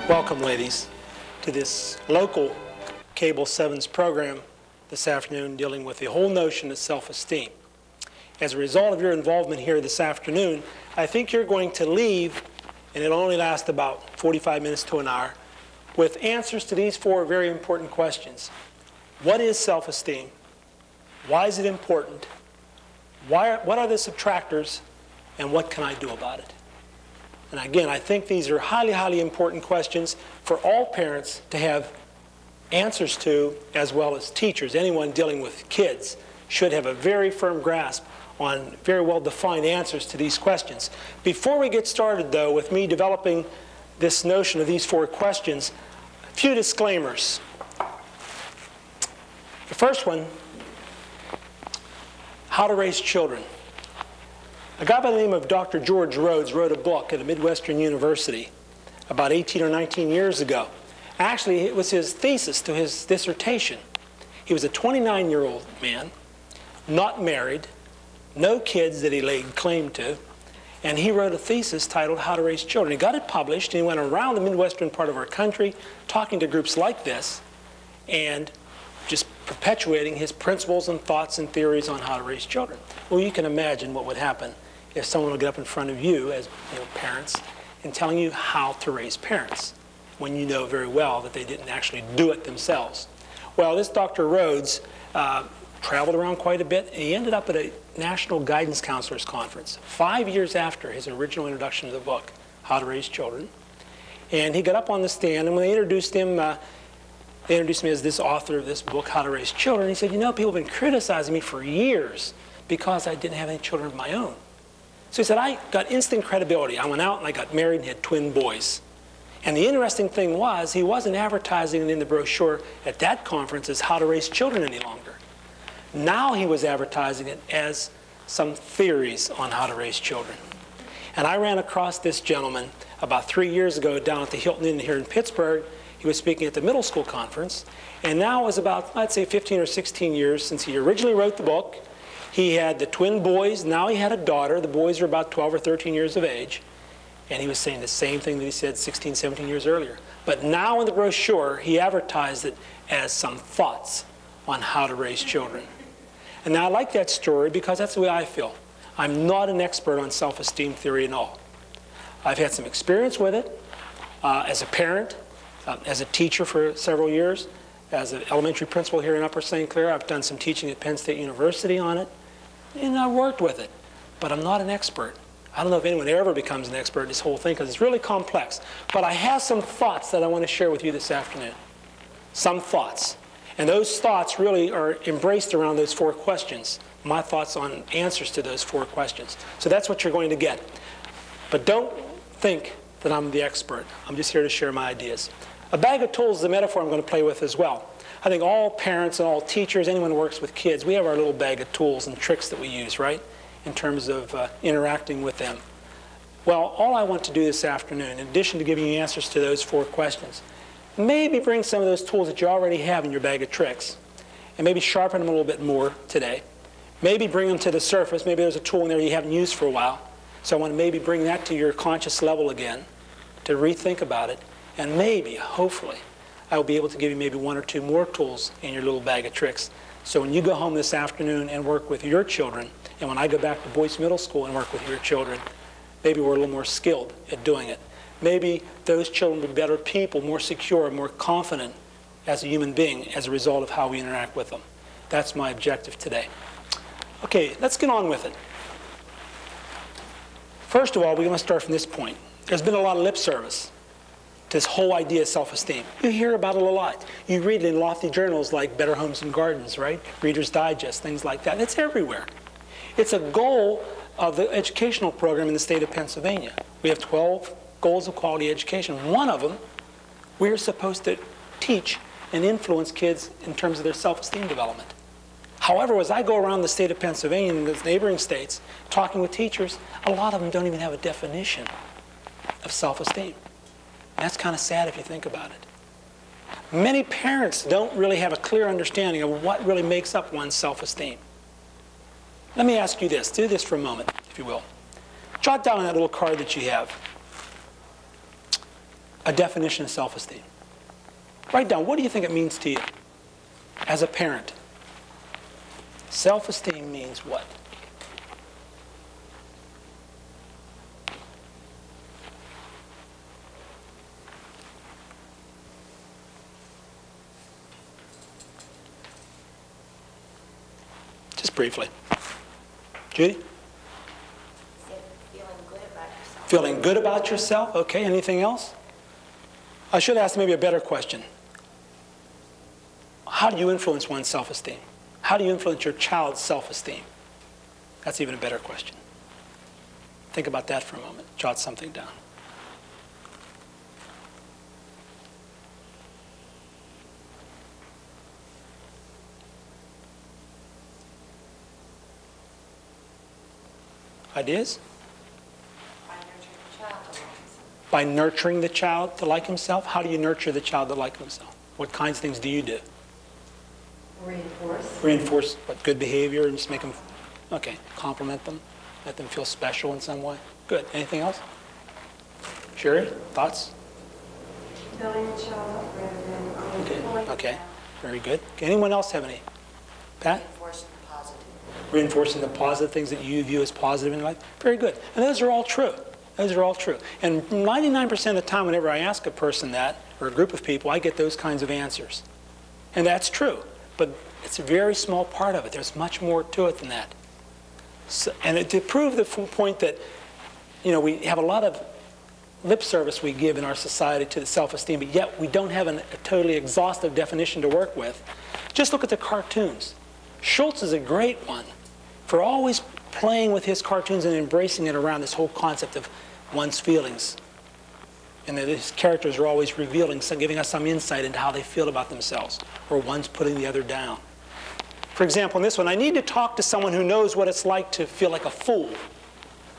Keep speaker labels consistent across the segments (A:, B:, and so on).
A: Welcome, ladies, to this local Cable 7's program this afternoon dealing with the whole notion of self-esteem. As a result of your involvement here this afternoon, I think you're going to leave, and it'll only last about 45 minutes to an hour, with answers to these four very important questions. What is self-esteem? Why is it important? What are the subtractors? And what can I do about it? And again, I think these are highly, highly important questions for all parents to have answers to, as well as teachers. Anyone dealing with kids should have a very firm grasp on very well-defined answers to these questions. Before we get started, though, with me developing this notion of these four questions, a few disclaimers. The first one, how to raise children. A guy by the name of Dr. George Rhodes wrote a book at a Midwestern university about 18 or 19 years ago. Actually, it was his thesis to his dissertation. He was a 29-year-old man, not married, no kids that he laid claim to, and he wrote a thesis titled How to Raise Children. He got it published, and he went around the Midwestern part of our country talking to groups like this and just perpetuating his principles and thoughts and theories on how to raise children. Well, you can imagine what would happen if someone would get up in front of you as parents and telling you how to raise parents when you know very well that they didn't actually do it themselves. Well, this Dr. Rhodes traveled around quite a bit, and he ended up at a National Guidance Counselors Conference 5 years after his original introduction to the book, How to Raise Children. And he got up on the stand, and when they introduced him as this author of this book, How to Raise Children. He said, you know, people have been criticizing me for years because I didn't have any children of my own. So he said, I got instant credibility. I went out and I got married and had twin boys. And the interesting thing was, he wasn't advertising it in the brochure at that conference as How to Raise Children any longer. Now he was advertising it as some theories on how to raise children. And I ran across this gentleman about 3 years ago down at the Hilton Inn here in Pittsburgh. He was speaking at the middle school conference, and now it was about, I'd say, 15 or 16 years since he originally wrote the book. He had the twin boys. Now he had a daughter. The boys are about 12 or 13 years of age, and he was saying the same thing that he said 16, 17 years earlier. But now in the brochure, he advertised it as some thoughts on how to raise children. And now I like that story because that's the way I feel. I'm not an expert on self-esteem theory at all. I've had some experience with it as a parent, as a teacher for several years, as an elementary principal here in Upper St. Clair. I've done some teaching at Penn State University on it, and I worked with it. But I'm not an expert. I don't know if anyone ever becomes an expert in this whole thing because it's really complex. But I have some thoughts that I want to share with you this afternoon. Some thoughts. And those thoughts really are embraced around those four questions. My thoughts on answers to those four questions. So that's what you're going to get. But don't think that I'm the expert. I'm just here to share my ideas. A bag of tools is a metaphor I'm going to play with as well. I think all parents and all teachers, anyone who works with kids, we have our little bag of tools and tricks that we use, right, in terms of interacting with them. Well, all I want to do this afternoon, in addition to giving you answers to those four questions, maybe bring some of those tools that you already have in your bag of tricks and maybe sharpen them a little bit more today. Maybe bring them to the surface. Maybe there's a tool in there you haven't used for a while. So I want to maybe bring that to your conscious level again, to rethink about it. And maybe, hopefully, I will be able to give you maybe one or two more tools in your little bag of tricks. So when you go home this afternoon and work with your children, and when I go back to Boyce Middle School and work with your children, maybe we're a little more skilled at doing it. Maybe those children will be better people, more secure, more confident as a human being as a result of how we interact with them. That's my objective today. Okay, let's get on with it. First of all, we're going to start from this point. There's been a lot of lip service to this whole idea of self-esteem. You hear about it a lot. You read it in lofty journals like Better Homes and Gardens, right? Reader's Digest, things like that. It's everywhere. It's a goal of the educational program in the state of Pennsylvania. We have 12 goals of quality education. One of them, we're supposed to teach and influence kids in terms of their self-esteem development. However, as I go around the state of Pennsylvania and the neighboring states talking with teachers, a lot of them don't even have a definition of self-esteem. That's kind of sad if you think about it. Many parents don't really have a clear understanding of what really makes up one's self-esteem. Let me ask you this. Do this for a moment, if you will. Jot down on that little card that you have a definition of self-esteem. Write down, what do you think it means to you as a parent? Self-esteem means what? Just briefly. Judy?
B: Feeling good about yourself.
A: Feeling good about yourself? Okay, anything else? I should ask maybe a better question. How do you influence one's self-esteem? How do you influence your child's self-esteem? That's even a better question. Think about that for a moment. Jot something down. Ideas?
B: By nurturing the child to like himself.
A: By nurturing the child to like himself? How do you nurture the child to like himself? What kinds of things do you do?
B: Reinforce.
A: Reinforce what, good behavior and just make them, okay, compliment them, let them feel special in some way. Good. Anything else? Sherry, thoughts?
B: Building the child up rather than
A: Okay, okay, very good. Okay, anyone else have any? Pat?
B: reinforcing the positive.
A: Reinforcing the positive things that you view as positive in life. Very good. And those are all true. Those are all true. And 99% of the time whenever I ask a person that, or a group of people, I get those kinds of answers. And that's true. But it's a very small part of it. There's much more to it than that. So, and to prove the point that, you know, we have a lot of lip service we give in our society to the self-esteem, but yet we don't have a totally exhaustive definition to work with. Just look at the cartoons. Schultz is a great one for always playing with his cartoons and embracing it around this whole concept of one's feelings. And that his characters are always revealing, giving us some insight into how they feel about themselves, or one's putting the other down. For example, in this one, I need to talk to someone who knows what it's like to feel like a fool.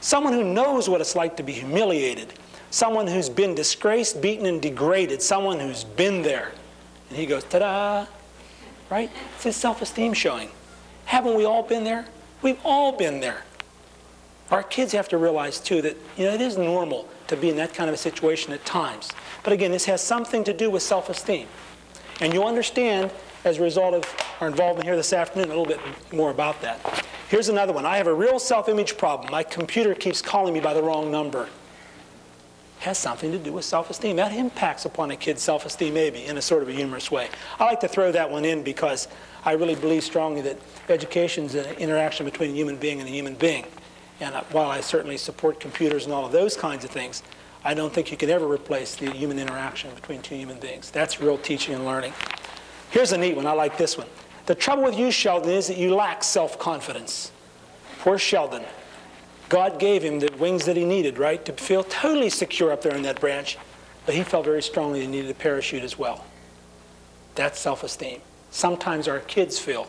A: Someone who knows what it's like to be humiliated. Someone who's been disgraced, beaten, and degraded. Someone who's been there. And he goes, ta-da! Right? It's his self-esteem showing. Haven't we all been there? We've all been there. Our kids have to realize, too, that it is normal to be in that kind of a situation at times. But again, this has something to do with self-esteem. And you'll understand, as a result of our involvement here this afternoon, a little bit more about that. Here's another one. I have a real self-image problem. My computer keeps calling me by the wrong number. Has something to do with self-esteem. That impacts upon a kid's self-esteem, maybe, in a sort of a humorous way. I like to throw that one in because I really believe strongly that education is an interaction between a human being and a human being. And while I certainly support computers and all of those kinds of things, I don't think you can ever replace the human interaction between two human beings. That's real teaching and learning. Here's a neat one. I like this one. The trouble with you, Sheldon, is that you lack self-confidence. Poor Sheldon. God gave him the wings that he needed, right, to feel totally secure up there in that branch, but he felt very strongly he needed a parachute as well. That's self-esteem. Sometimes our kids feel,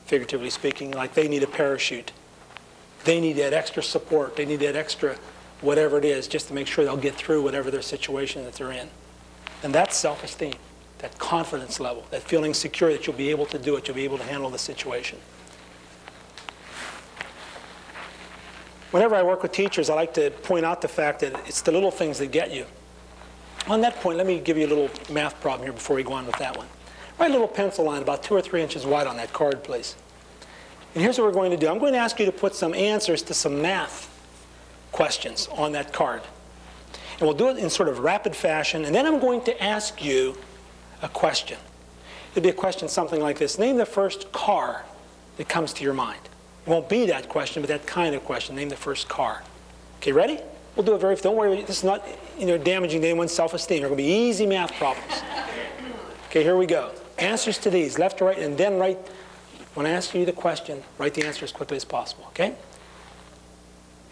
A: figuratively speaking, like they need a parachute. They need that extra support. They need that extra whatever it is just to make sure they'll get through whatever their situation that they're in. And that's self-esteem, that confidence level, that feeling secure that you'll be able to do it, you'll be able to handle the situation. Whenever I work with teachers, I like to point out the fact that it's the little things that get you. On that point, let me give you a little math problem here before we go on with that one. Write a little pencil line about 2 or 3 inches wide on that card, please. And here's what we're going to do. I'm going to ask you to put some answers to some math questions on that card. And we'll do it in sort of rapid fashion, and then I'm going to ask you a question. It'll be a question something like this. Name the first car that comes to your mind. It won't be that question, but that kind of question. Name the first car. Okay, ready? We'll do it very, don't worry, this is not damaging to anyone's self-esteem. They're going to be easy math problems. Okay, here we go. Answers to these, left to right, and then write, when I ask you the question, write the answer as quickly as possible, okay?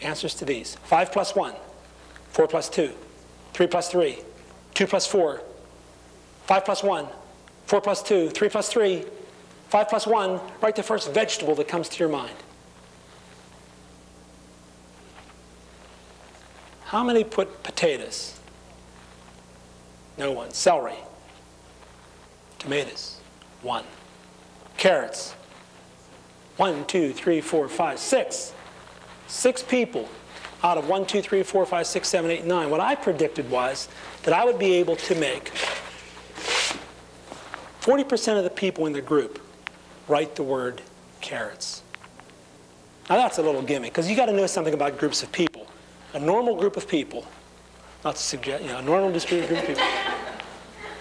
A: Answers to these. 5 plus 1, 4 plus 2, 3 plus 3, 2 plus 4, 5 plus 1, 4 plus 2, 3 plus 3, 5 plus 1, write the first vegetable that comes to your mind. How many put potatoes? No one. Celery. Tomatoes. 1. Carrots. 1, 2, 3, 4, 5, 6. 6 people. out of 1, 2, 3, 4, 5, 6, 7, 8, 9, what I predicted was that I would be able to make 40% of the people in the group write the word carrots. Now that's a little gimmick, because you got to know something about groups of people. A normal group of people, not to suggest, a normal distributed group of people,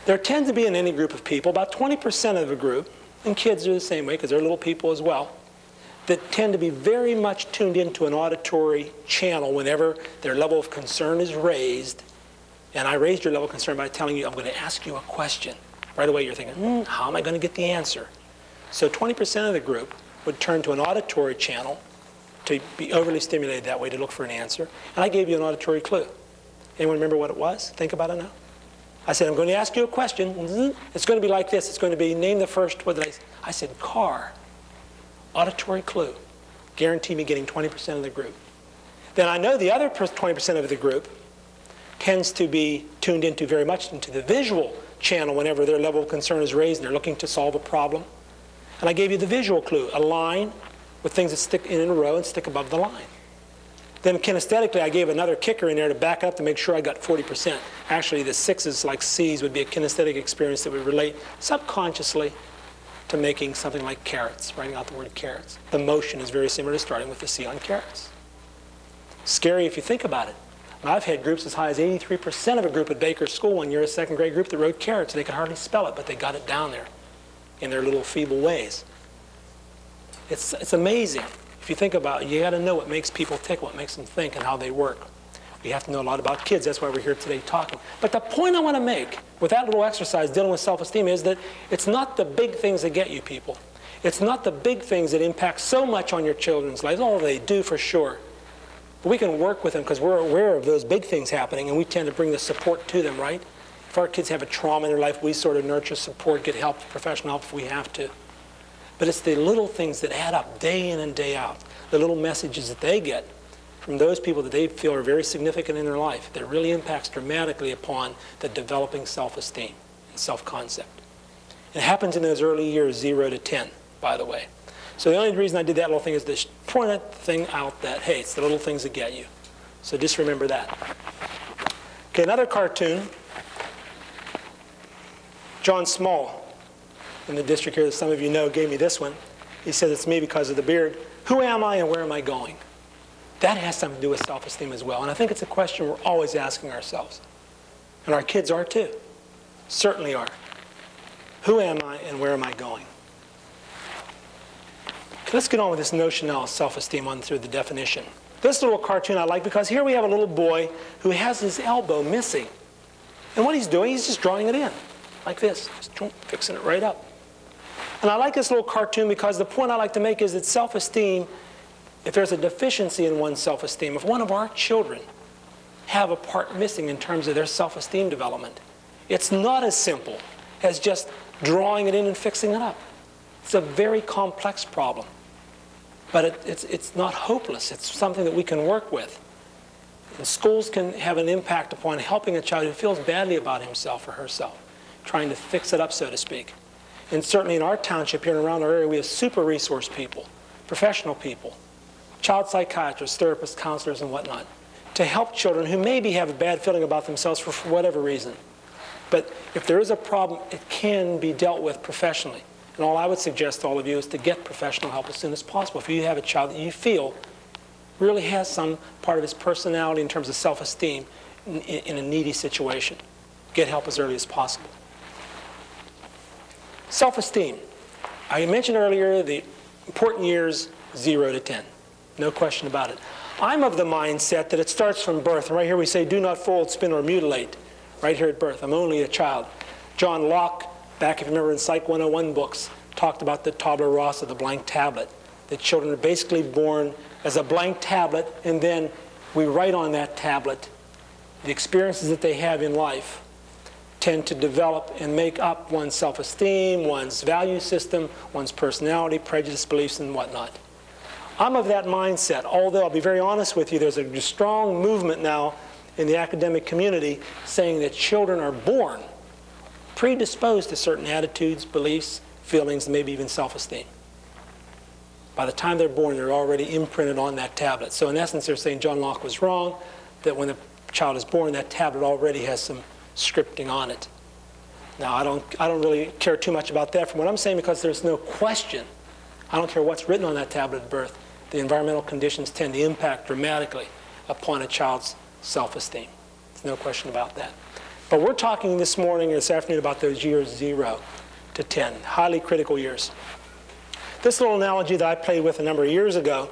A: there tends to be in any group of people about 20% of a group, and kids are the same way because they're little people as well, that tend to be very much tuned into an auditory channel whenever their level of concern is raised. And I raised your level of concern by telling you I'm going to ask you a question. Right away you're thinking, how am I going to get the answer? So 20% of the group would turn to an auditory channel to be overly stimulated that way to look for an answer. And I gave you an auditory clue. Anyone remember what it was? Think about it now. I said, I'm going to ask you a question. It's going to be like this. It's going to be, name the first, what did I say? I said, car. Auditory clue. Guarantee me getting 20% of the group. Then I know the other 20% of the group tends to be tuned into very much into the visual channel whenever their level of concern is raised and they're looking to solve a problem. And I gave you the visual clue, a line with things that stick in a row and stick above the line. Then kinesthetically, I gave another kicker in there to back up to make sure I got 40%. Actually, the 6s, like C's, would be a kinesthetic experience that would relate subconsciously to making something like carrots, writing out the word carrots. The motion is very similar to starting with the C on carrots. Scary if you think about it. Now, I've had groups as high as 83% of a group at Baker's School one year, a second grade group that wrote carrots. They could hardly spell it, but they got it down there in their little feeble ways. It's amazing. If you think about it, you got to know what makes people tick, what makes them think, and how they work. We have to know a lot about kids. That's why we're here today talking. But the point I want to make with that little exercise dealing with self-esteem is that it's not the big things that get you people. It's not the big things that impact so much on your children's lives. Oh, they do for sure. But we can work with them because we're aware of those big things happening, and we tend to bring the support to them, right? If our kids have a trauma in their life, we sort of nurture, support, get help, professional help if we have to. But it's the little things that add up day in and day out, the little messages that they get from those people that they feel are very significant in their life that really impacts dramatically upon the developing self-esteem and self-concept. It happens in those early years, 0 to 10, by the way. So the only reason I did that little thing is to point that thing out that, hey, it's the little things that get you. So just remember that. Okay, another cartoon. John Small in the district here that some of you know gave me this one. He says it's me because of the beard. Who am I and where am I going? That has something to do with self-esteem as well. And I think it's a question we're always asking ourselves. And our kids are too. Certainly are. Who am I and where am I going? Okay, let's get on with this notion now of self-esteem on through the definition. This little cartoon I like because here we have a little boy who has his elbow missing. And what he's doing, he's just drawing it in. Like this. Just fixing it right up. And I like this little cartoon because the point I like to make is that self-esteem, if there's a deficiency in one's self-esteem, if one of our children have a part missing in terms of their self-esteem development, it's not as simple as just drawing it in and fixing it up. It's a very complex problem. But it's not hopeless. It's something that we can work with. And schools can have an impact upon helping a child who feels badly about himself or herself, trying to fix it up, so to speak. And certainly in our township here and around our area, we have super resource people, professional people, child psychiatrists, therapists, counselors, and whatnot, to help children who maybe have a bad feeling about themselves for whatever reason. But if there is a problem, it can be dealt with professionally. And all I would suggest to all of you is to get professional help as soon as possible. If you have a child that you feel really has some part of his personality in terms of self-esteem in a needy situation, get help as early as possible. Self-esteem. I mentioned earlier the important years, 0 to 10. No question about it. I'm of the mindset that it starts from birth. And right here we say, do not fold, spin, or mutilate. Right here at birth. I'm only a child. John Locke, back if you remember in Psych 101 books, talked about the tabula rasa, the blank tablet. The children are basically born as a blank tablet, and then we write on that tablet the experiences that they have in life tend to develop and make up one's self-esteem, one's value system, one's personality, prejudice, beliefs, and whatnot. I'm of that mindset, although I'll be very honest with you, there's a strong movement now in the academic community saying that children are born predisposed to certain attitudes, beliefs, feelings, and maybe even self-esteem. By the time they're born, they're already imprinted on that tablet. So in essence, they're saying John Locke was wrong, that when the child is born, that tablet already has some scripting on it. Now, I don't really care too much about that from what I'm saying, because there's no question. I don't care what's written on that tablet at birth. The environmental conditions tend to impact dramatically upon a child's self-esteem. There's no question about that. But we're talking this morning or this afternoon about those years 0 to 10, highly critical years. This little analogy that I played with a number of years ago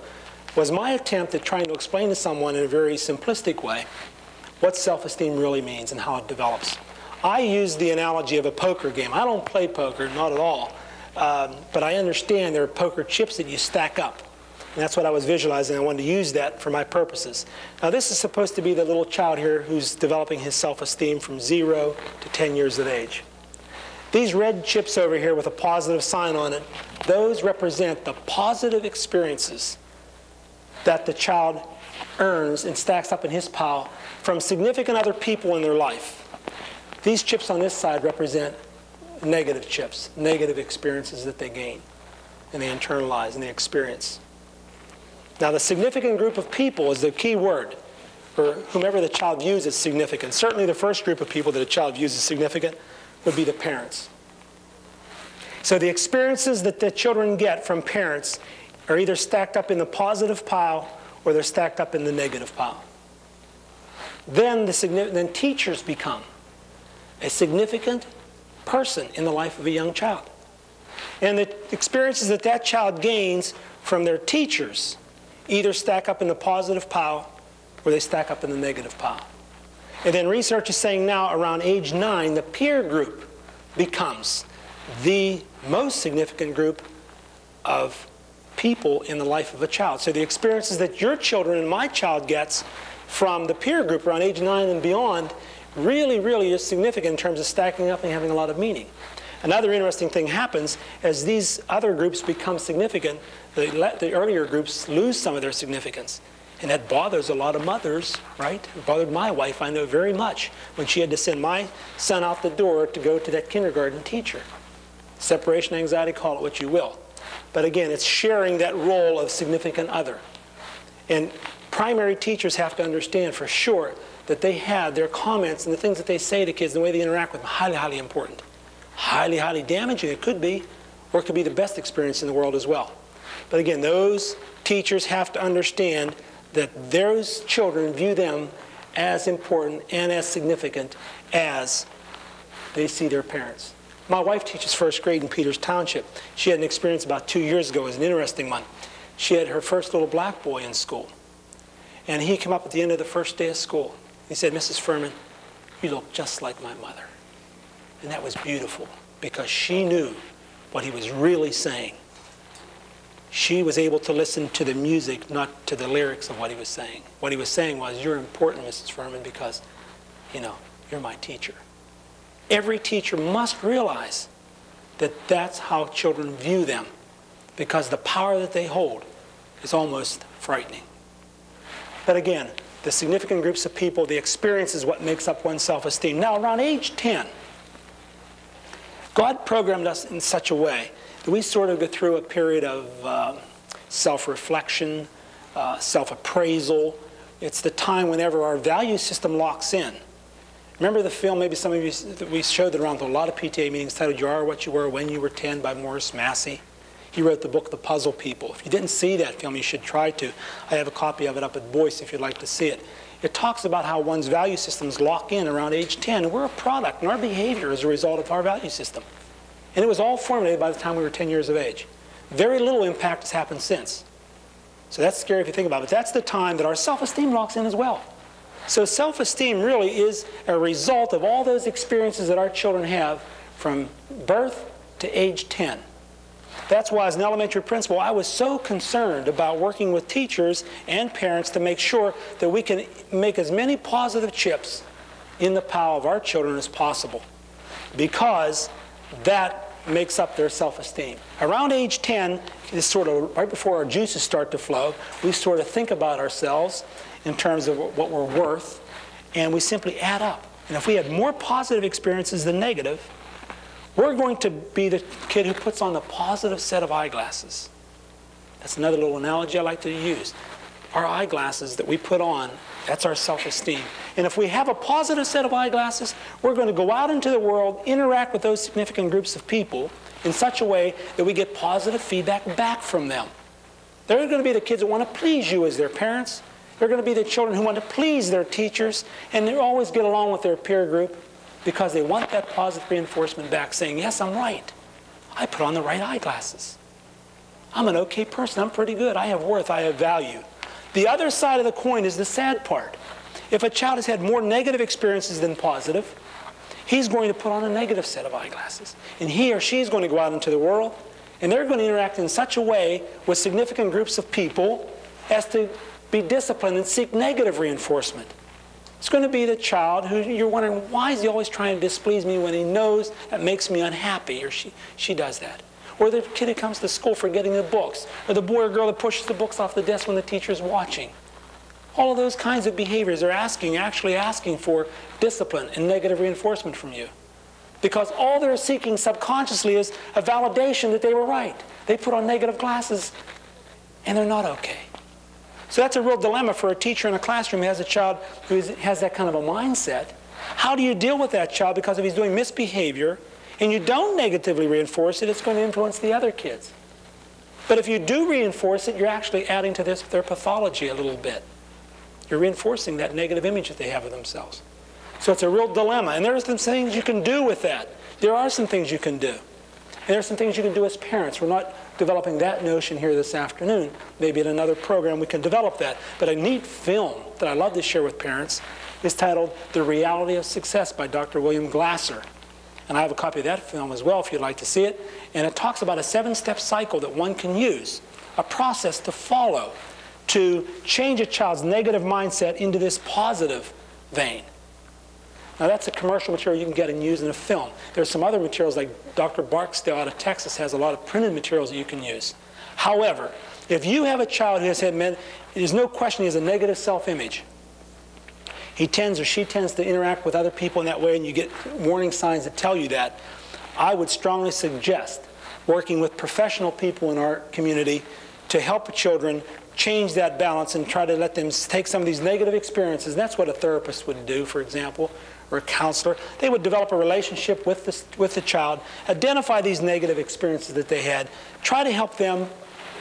A: was my attempt at trying to explain to someone in a very simplistic way what self-esteem really means and how it develops. I use the analogy of a poker game. I don't play poker, not at all, but I understand there are poker chips that you stack up. And that's what I was visualizing. I wanted to use that for my purposes. Now, this is supposed to be the little child here who's developing his self-esteem from 0 to 10 years of age. These red chips over here with a positive sign on it, those represent the positive experiences that the child earns and stacks up in his pile from significant other people in their life. These chips on this side represent negative chips, negative experiences that they gain and they internalize and they experience. Now, the significant group of people is the key word for whomever the child views as significant. Certainly the first group of people that a child views as significant would be the parents. So the experiences that the children get from parents are either stacked up in the positive pile or they're stacked up in the negative pile. Then teachers become a significant person in the life of a young child. And the experiences that that child gains from their teachers either stack up in the positive pile or they stack up in the negative pile. And then research is saying now around age 9, the peer group becomes the most significant group of people in the life of a child. So the experiences that your children and my child gets from the peer group around age 9 and beyond really, really is significant in terms of stacking up and having a lot of meaning. Another interesting thing happens as these other groups become significant, the earlier groups lose some of their significance. And that bothers a lot of mothers, right? It bothered my wife, I know, very much when she had to send my son out the door to go to that kindergarten teacher. Separation anxiety, call it what you will. But again, it's sharing that role of significant other. And primary teachers have to understand for sure that they have their comments and the things that they say to kids and the way they interact with them highly, highly important. Highly, highly damaging, it could be, or it could be the best experience in the world as well. But again, those teachers have to understand that those children view them as important and as significant as they see their parents. My wife teaches first grade in Peters Township. She had an experience about 2 years ago. It was an interesting one. She had her first little black boy in school. And he came up at the end of the first day of school. He said, "Mrs. Furman, you look just like my mother." And that was beautiful because she knew what he was really saying. She was able to listen to the music, not to the lyrics of what he was saying. What he was saying was, "You're important, Mrs. Furman, because, you know, you're my teacher." Every teacher must realize that that's how children view them, because the power that they hold is almost frightening. But again, the significant groups of people, the experience is what makes up one's self-esteem. Now, around age 10, God programmed us in such a way that we sort of go through a period of self-reflection, self-appraisal. It's the time whenever our value system locks in. Remember the film, maybe some of you, that we showed that around a lot of PTA meetings, titled "You Are What You Were When You Were 10" by Morris Massey. He wrote the book The Puzzle People. If you didn't see that film, you should try to. I have a copy of it up at Boyce if you'd like to see it. It talks about how one's value systems lock in around age 10. And we're a product, and our behavior is a result of our value system. And it was all formulated by the time we were 10 years of age. Very little impact has happened since. So that's scary if you think about it. But that's the time that our self-esteem locks in as well. So self-esteem really is a result of all those experiences that our children have from birth to age 10. That's why as an elementary principal, I was so concerned about working with teachers and parents to make sure that we can make as many positive chips in the pile of our children as possible, because that makes up their self-esteem. Around age 10, is sort of right before our juices start to flow, we sort of think about ourselves in terms of what we're worth, and we simply add up. And if we had more positive experiences than negative, we're going to be the kid who puts on the positive set of eyeglasses. That's another little analogy I like to use. Our eyeglasses that we put on, that's our self-esteem. And if we have a positive set of eyeglasses, we're going to go out into the world, interact with those significant groups of people in such a way that we get positive feedback back from them. They're going to be the kids that want to please you as their parents. They're going to be the children who want to please their teachers, and they always get along with their peer group because they want that positive reinforcement back saying, yes, I'm right. I put on the right eyeglasses. I'm an okay person. I'm pretty good. I have worth. I have value. The other side of the coin is the sad part. If a child has had more negative experiences than positive, he's going to put on a negative set of eyeglasses. And he or she is going to go out into the world, and they're going to interact in such a way with significant groups of people as to be disciplined and seek negative reinforcement. It's going to be the child who you're wondering, why is he always trying to displease me when he knows that makes me unhappy, or she does that. Or the kid who comes to school forgetting the books, or the boy or girl that pushes the books off the desk when the teacher's watching. All of those kinds of behaviors are actually asking for discipline and negative reinforcement from you. Because all they're seeking subconsciously is a validation that they were right. They put on negative glasses, and they're not okay. So that's a real dilemma for a teacher in a classroom who has a child who has that kind of a mindset. How do you deal with that child? Because if he's doing misbehavior, and you don't negatively reinforce it, it's going to influence the other kids. But if you do reinforce it, you're actually adding to their pathology a little bit. You're reinforcing that negative image that they have of themselves. So it's a real dilemma. And there are some things you can do with that. There are some things you can do. And there are some things you can do as parents. We're not developing that notion here this afternoon. Maybe in another program we can develop that. But a neat film that I love to share with parents is titled The Reality of Success by Dr. William Glasser. And I have a copy of that film as well if you'd like to see it. And it talks about a 7-step cycle that one can use, a process to follow to change a child's negative mindset into this positive vein. Now that's a commercial material you can get and use in a film. There's some other materials like Dr. Barksdale out of Texas has a lot of printed materials that you can use. However, if you have a child who has had, there's no question he has a negative self-image. He tends or she tends to interact with other people in that way, and you get warning signs that tell you that. I would strongly suggest working with professional people in our community to help children change that balance and try to let them take some of these negative experiences. And that's what a therapist would do, for example, or a counselor. They would develop a relationship with the child, identify these negative experiences that they had, try to help them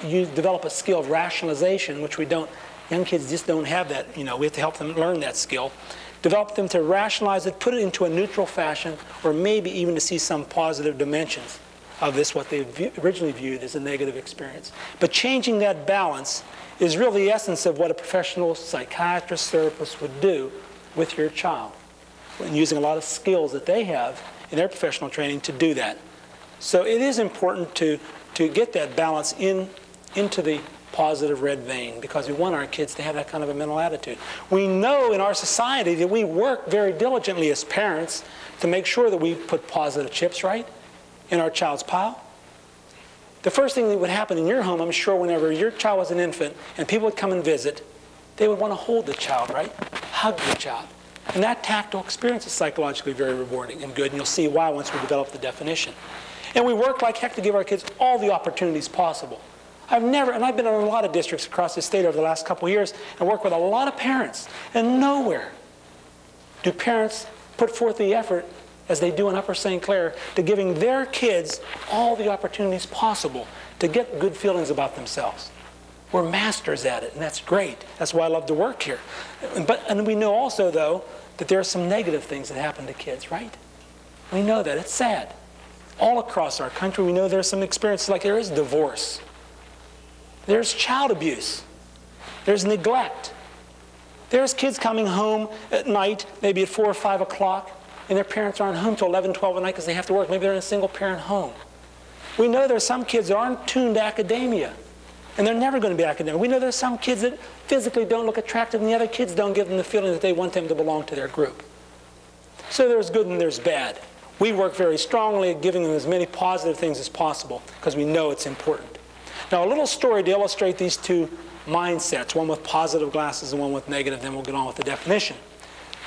A: develop a skill of rationalization, which we don't. Young kids just don't have that. We have to help them learn that skill. Develop them to rationalize it, put it into a neutral fashion, or maybe even to see some positive dimensions of this, what they originally viewed as a negative experience. But changing that balance is really the essence of what a professional psychiatrist, therapist would do with your child, and using a lot of skills that they have in their professional training to do that. So it is important to get that balance into the positive red vein, because we want our kids to have that kind of a mental attitude. We know in our society that we work very diligently as parents to make sure that we put positive chips, right, in our child's pile. The first thing that would happen in your home, I'm sure, whenever your child was an infant and people would come and visit, they would want to hold the child, right? Hug the child. And that tactile experience is psychologically very rewarding and good, and you'll see why once we develop the definition. And we work like heck to give our kids all the opportunities possible. I've been in a lot of districts across the state over the last couple of years and worked with a lot of parents, and nowhere do parents put forth the effort as they do in Upper St. Clair to giving their kids all the opportunities possible to get good feelings about themselves. We're masters at it, and that's great. That's why I love to work here. And we know also, though, that there are some negative things that happen to kids, right? We know that. It's sad. All across our country, we know there are some experiences like there is divorce. There's child abuse. There's neglect. There's kids coming home at night, maybe at 4 or 5 o'clock, and their parents aren't home till 11, 12 at night because they have to work. Maybe they're in a single-parent home. We know there's some kids that aren't tuned to academia, and they're never going to be academic. We know there's some kids that physically don't look attractive, and the other kids don't give them the feeling that they want them to belong to their group. So there's good and there's bad. We work very strongly at giving them as many positive things as possible because we know it's important. Now, a little story to illustrate these two mindsets, one with positive glasses and one with negative, then we'll get on with the definition.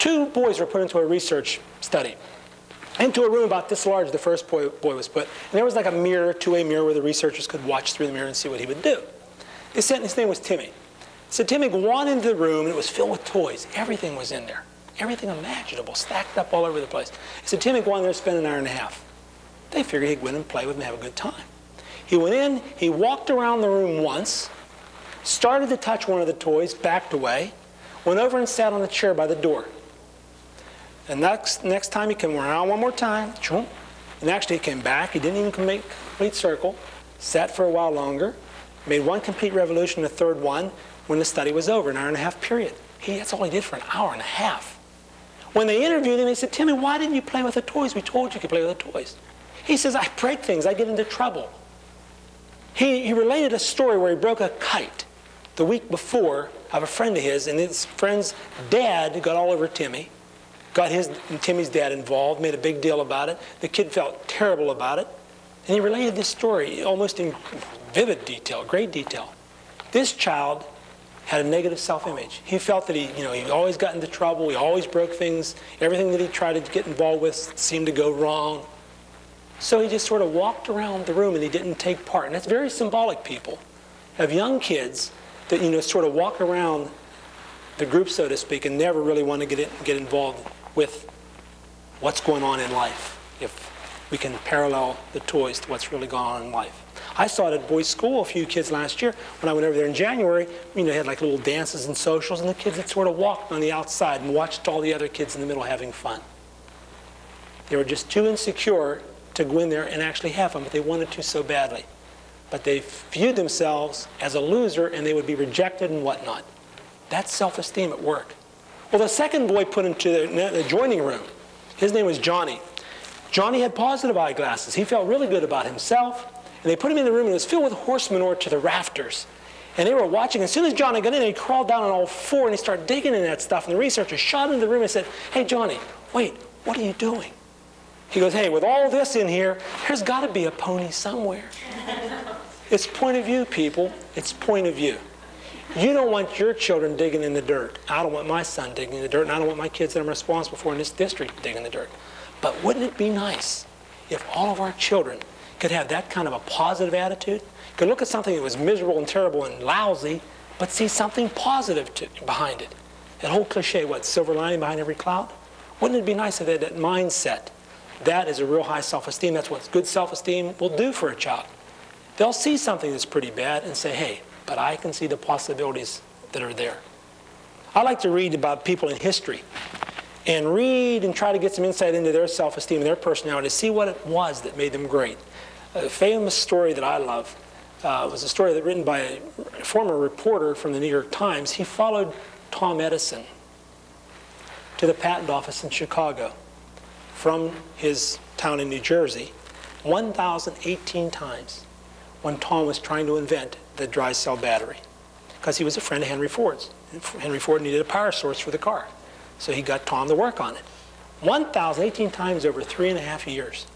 A: 2 boys were put into a research study. Into a room about this large, the first boy was put, and there was like a mirror, 2-way mirror, where the researchers could watch through the mirror and see what he would do. His name was Timmy. So Timmy wandered into the room, and it was filled with toys. Everything was in there. Everything imaginable, stacked up all over the place. He said, Timmy, go in there and spend an hour and a half. They figured he'd go in and play with him and have a good time. He went in, he walked around the room once, started to touch one of the toys, backed away, went over and sat on the chair by the door. And next time he came around one more time, and actually he came back, he didn't even make a complete circle, sat for a while longer, made one complete revolution, the third one, when the study was over, an hour and a half period. That's all he did for an hour and a half. When they interviewed him, they said, Timmy, why didn't you play with the toys? We told you could play with the toys. He says, I break things, I get into trouble. He related a story where he broke a kite the week before of a friend of his, and his friend's dad got all over Timmy, got Timmy's dad involved, made a big deal about it. The kid felt terrible about it. And he related this story almost in vivid detail, great detail. This child had a negative self-image. He felt that he always got into trouble, he always broke things, everything that he tried to get involved with seemed to go wrong. So he just sort of walked around the room and he didn't take part. And that's very symbolic, people, of young kids that sort of walk around the group, so to speak, and never really want to get involved with what's going on in life, if we can parallel the toys to what's really going on in life. I saw it at boys' school, a few kids last year, when I went over there in January. They had like little dances and socials, and the kids that sort of walked on the outside and watched all the other kids in the middle having fun. They were just too insecure to go in there and actually have fun, but they wanted to so badly. But they viewed themselves as a loser, and they would be rejected and whatnot. That's self-esteem at work. Well, the second boy put into the adjoining room, his name was Johnny. Johnny had positive eyeglasses. He felt really good about himself. And they put him in the room, and it was filled with horse manure to the rafters. And they were watching. As soon as Johnny got in, he crawled down on all four, and he started digging in that stuff. And the researcher shot into the room and said, hey, Johnny, wait, what are you doing? He goes, hey, with all this in here, there's got to be a pony somewhere. It's point of view, people. It's point of view. You don't want your children digging in the dirt. I don't want my son digging in the dirt, and I don't want my kids that I'm responsible for in this district digging in the dirt. But wouldn't it be nice if all of our children could have that kind of a positive attitude, could look at something that was miserable and terrible and lousy, but see something positive behind it? That whole cliche, what, silver lining behind every cloud? Wouldn't it be nice if they had that mindset? That is a real high self-esteem. That's what good self-esteem will do for a child. They'll see something that's pretty bad and say, hey, but I can see the possibilities that are there. I like to read about people in history and read and try to get some insight into their self-esteem and their personality, see what it was that made them great. A famous story that I love was a story written by a former reporter from the New York Times. He followed Tom Edison to the patent office in Chicago from his town in New Jersey 1,018 times when Tom was trying to invent the dry cell battery, because he was a friend of Henry Ford's. Henry Ford needed a power source for the car, so he got Tom to work on it. 1,018 times over 3.5 years.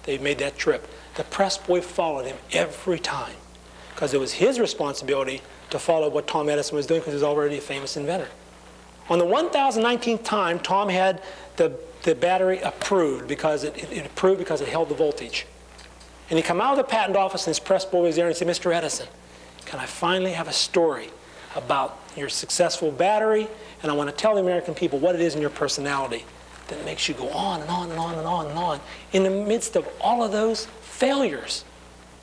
A: They made that trip. The press boy followed him every time because it was his responsibility to follow what Tom Edison was doing because he was already a famous inventor. On the 1,019th time, Tom had the battery approved because it held the voltage. And he came out of the patent office, and his press boy was there, and he said, Mr. Edison, can I finally have a story about your successful battery? And I want to tell the American people what it is in your personality that makes you go on and on and on and on and on in the midst of all of those failures.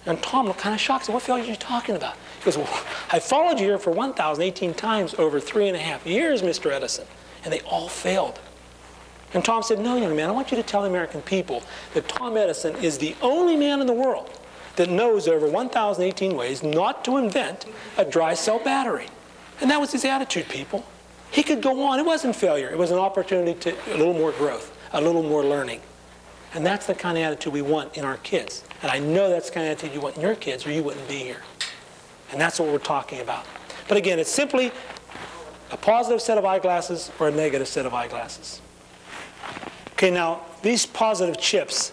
A: And Tom looked kind of shocked. He said, what failures are you talking about? He goes, well, I followed you here for 1,018 times over 3.5 years, Mr. Edison, and they all failed. And Tom said, no, young man, I want you to tell the American people that Tom Edison is the only man in the world that knows over 1,018 ways not to invent a dry cell battery. And that was his attitude, people. He could go on. It wasn't failure. It was an opportunity to a little more growth, a little more learning. And that's the kind of attitude we want in our kids. And I know that's the kind of attitude you want in your kids, or you wouldn't be here. And that's what we're talking about. But again, it's simply a positive set of eyeglasses or a negative set of eyeglasses. Okay, now, these positive chips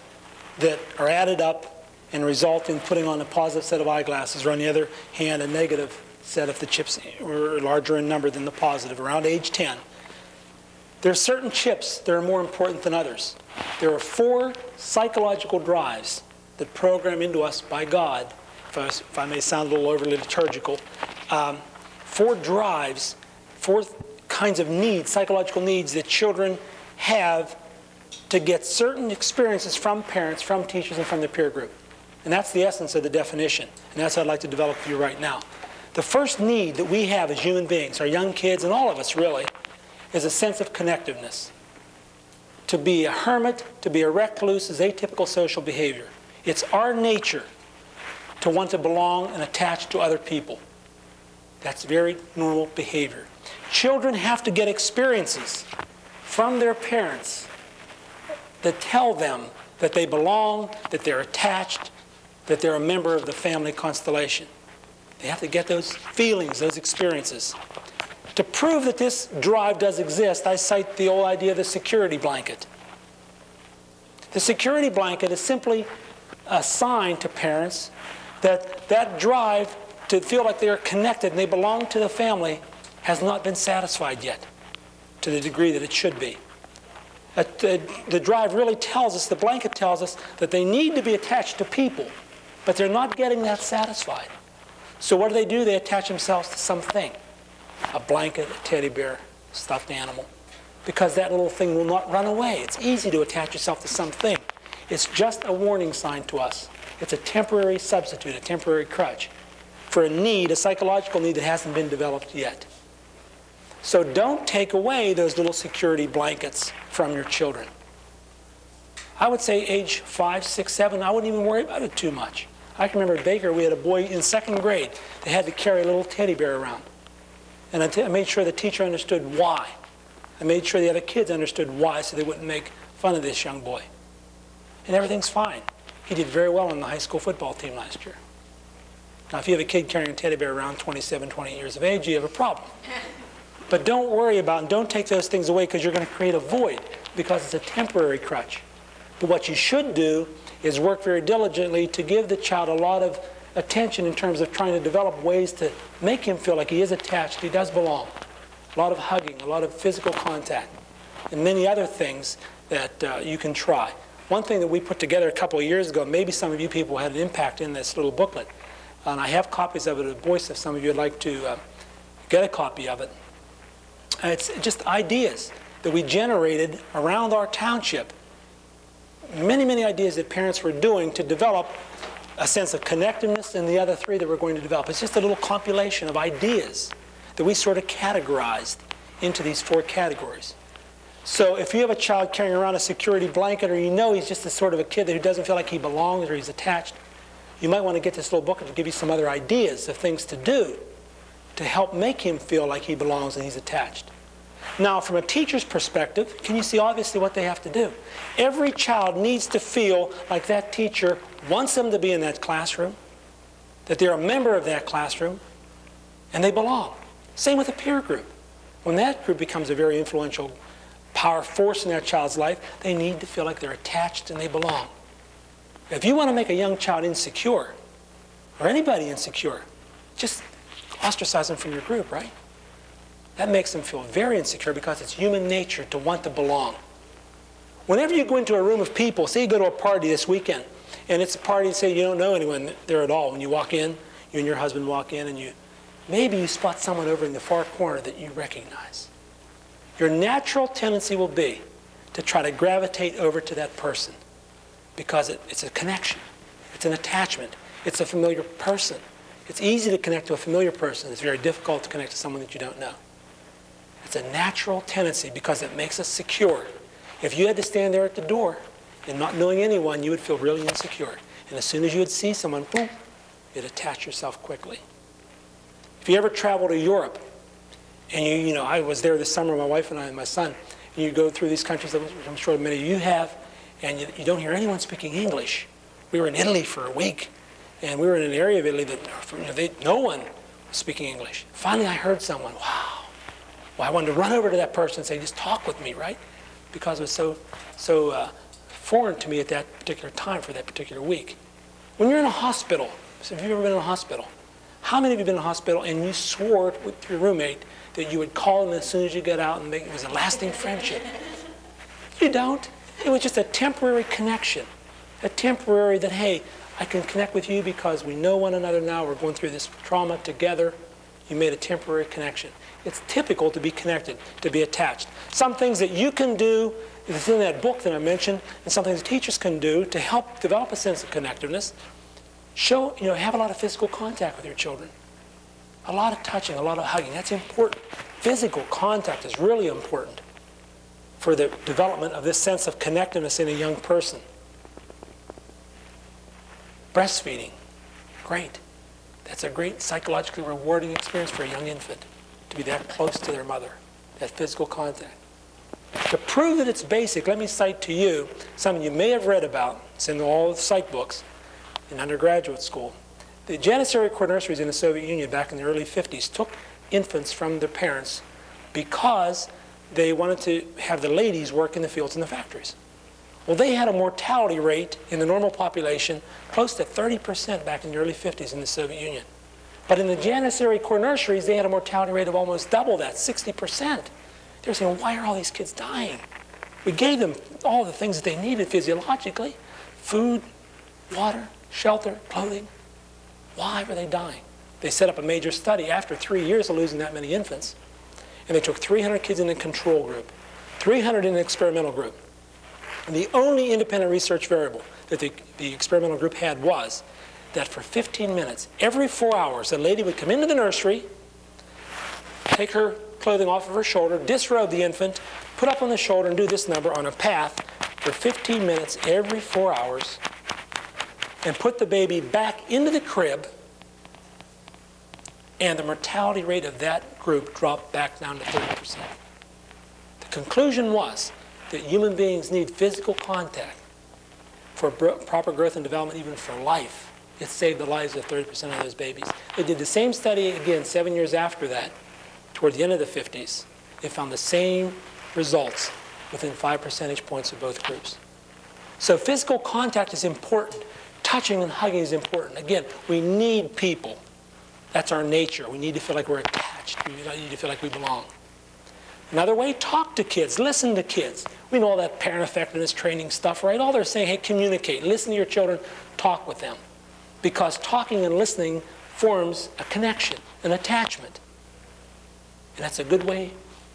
A: that are added up and result in putting on a positive set of eyeglasses, or on the other hand, a negative set if the chips were larger in number than the positive, around age 10. There are certain chips that are more important than others. There are 4 psychological drives that program into us by God, if I may sound a little overly liturgical, 4 drives, 4 kinds of needs, psychological needs that children have to get certain experiences from parents, from teachers, and from their peer group. And that's the essence of the definition. And that's what I'd like to develop for you right now. The first need that we have as human beings, our young kids, and all of us really, is a sense of connectiveness. To be a hermit, to be a recluse is atypical social behavior. It's our nature to want to belong and attach to other people. That's very normal behavior. Children have to get experiences from their parents that tell them that they belong, that they're attached, that they're a member of the family constellation. They have to get those feelings, those experiences. To prove that this drive does exist, I cite the old idea of the security blanket. The security blanket is simply a sign to parents that that drive to feel like they're connected and they belong to the family has not been satisfied yet to the degree that it should be. The drive really tells us, the blanket tells us, that they need to be attached to people, but they're not getting that satisfied. So what do? They attach themselves to something. A blanket, a teddy bear, stuffed animal. Because that little thing will not run away. It's easy to attach yourself to something. It's just a warning sign to us. It's a temporary substitute, a temporary crutch for a need, a psychological need that hasn't been developed yet. So don't take away those little security blankets from your children. I would say age 5, 6, 7, I wouldn't even worry about it too much. I can remember at Baker, we had a boy in 2nd grade that had to carry a little teddy bear around. And I made sure the teacher understood why. I made sure the other kids understood why so they wouldn't make fun of this young boy. And everything's fine. He did very well on the high school football team last year. Now, if you have a kid carrying a teddy bear around 27, 28 years of age, you have a problem. But don't worry about and don't take those things away because you're going to create a void because it's a temporary crutch. But what you should do is work very diligently to give the child a lot of attention in terms of trying to develop ways to make him feel like he is attached, he does belong. A lot of hugging, a lot of physical contact, and many other things that you can try. One thing that we put together a couple of years ago, maybe some of you people had an impact in this little booklet, and I have copies of it at Boyce if some of you would like to get a copy of it. It's just ideas that we generated around our township. Many, many ideas that parents were doing to develop a sense of connectedness and the other 3 that we're going to develop. It's just a little compilation of ideas that we sort of categorized into these 4 categories. So if you have a child carrying around a security blanket or you know he's just a sort of a kid who doesn't feel like he belongs or he's attached, you might want to get this little booklet to give you some other ideas of things to do to help make him feel like he belongs and he's attached. Now, from a teacher's perspective, can you see obviously what they have to do? Every child needs to feel like that teacher wants them to be in that classroom, that they're a member of that classroom, and they belong. Same with a peer group. When that group becomes a very influential power force in that child's life, they need to feel like they're attached and they belong. If you want to make a young child insecure, or anybody insecure, just ostracize them from your group, right? That makes them feel very insecure because it's human nature to want to belong. Whenever you go into a room of people, say you go to a party this weekend, and it's a party, say you don't know anyone there at all. When you walk in, you and your husband walk in, and maybe you spot someone over in the far corner that you recognize. Your natural tendency will be to try to gravitate over to that person because it's a connection. It's an attachment. It's a familiar person. It's easy to connect to a familiar person. It's very difficult to connect to someone that you don't know. It's a natural tendency because it makes us secure. If you had to stand there at the door and not knowing anyone, you would feel really insecure. And as soon as you would see someone, boom, you'd attach yourself quickly. If you ever travel to Europe, and I was there this summer, my wife and I and my son, and you go through these countries that I'm sure many of you have, and you don't hear anyone speaking English. We were in Italy for a week, and we were in an area of Italy that no one was speaking English. Finally, I heard someone, wow. Well, I wanted to run over to that person and say, just talk with me, right? Because it was so foreign to me at that particular time for that particular week. When you're in a hospital, so have you ever been in a hospital? How many of you have been in a hospital and you swore with your roommate that you would call them as soon as you got out and it was a lasting friendship? You don't. It was just a temporary connection. A temporary that, hey, I can connect with you because we know one another now. We're going through this trauma together. You made a temporary connection. It's typical to be connected, to be attached. Some things that you can do within that book that I mentioned, and some things teachers can do to help develop a sense of connectiveness, have a lot of physical contact with your children. A lot of touching, a lot of hugging. That's important. Physical contact is really important for the development of this sense of connectedness in a young person. Breastfeeding, great. That's a great psychologically rewarding experience for a young infant, to be that close to their mother, that physical contact. To prove that it's basic, let me cite to you something you may have read about. It's in all the psych books in undergraduate school. The Janissary Corps nurseries in the Soviet Union back in the early 50s took infants from their parents because they wanted to have the ladies work in the fields and the factories. Well, they had a mortality rate in the normal population close to 30% back in the early 50s in the Soviet Union. But in the Janissary Corps nurseries, they had a mortality rate of almost double that, 60%. They were saying, why are all these kids dying? We gave them all the things that they needed physiologically: food, water, shelter, clothing. Why were they dying? They set up a major study after 3 years of losing that many infants. And they took 300 kids in the control group, 300 in the experimental group. And the only independent research variable that the experimental group had was that for 15 minutes, every 4 hours, a lady would come into the nursery, take her clothing off of her shoulder, disrobe the infant, put up on the shoulder, and do this number on a path for 15 minutes every 4 hours, and put the baby back into the crib, and the mortality rate of that group dropped back down to 30%. The conclusion was that human beings need physical contact for proper growth and development, even for life. It saved the lives of 30% of those babies. They did the same study again 7 years after that, towards the end of the 50s. They found the same results within 5 percentage points of both groups. So physical contact is important. Touching and hugging is important. Again, we need people. That's our nature. We need to feel like we're attached. We need to feel like we belong. Another way, talk to kids. Listen to kids. We know all that parent effectiveness training stuff, right? All they're saying, hey, communicate. Listen to your children. Talk with them. Because talking and listening forms a connection, an attachment. And that's a good way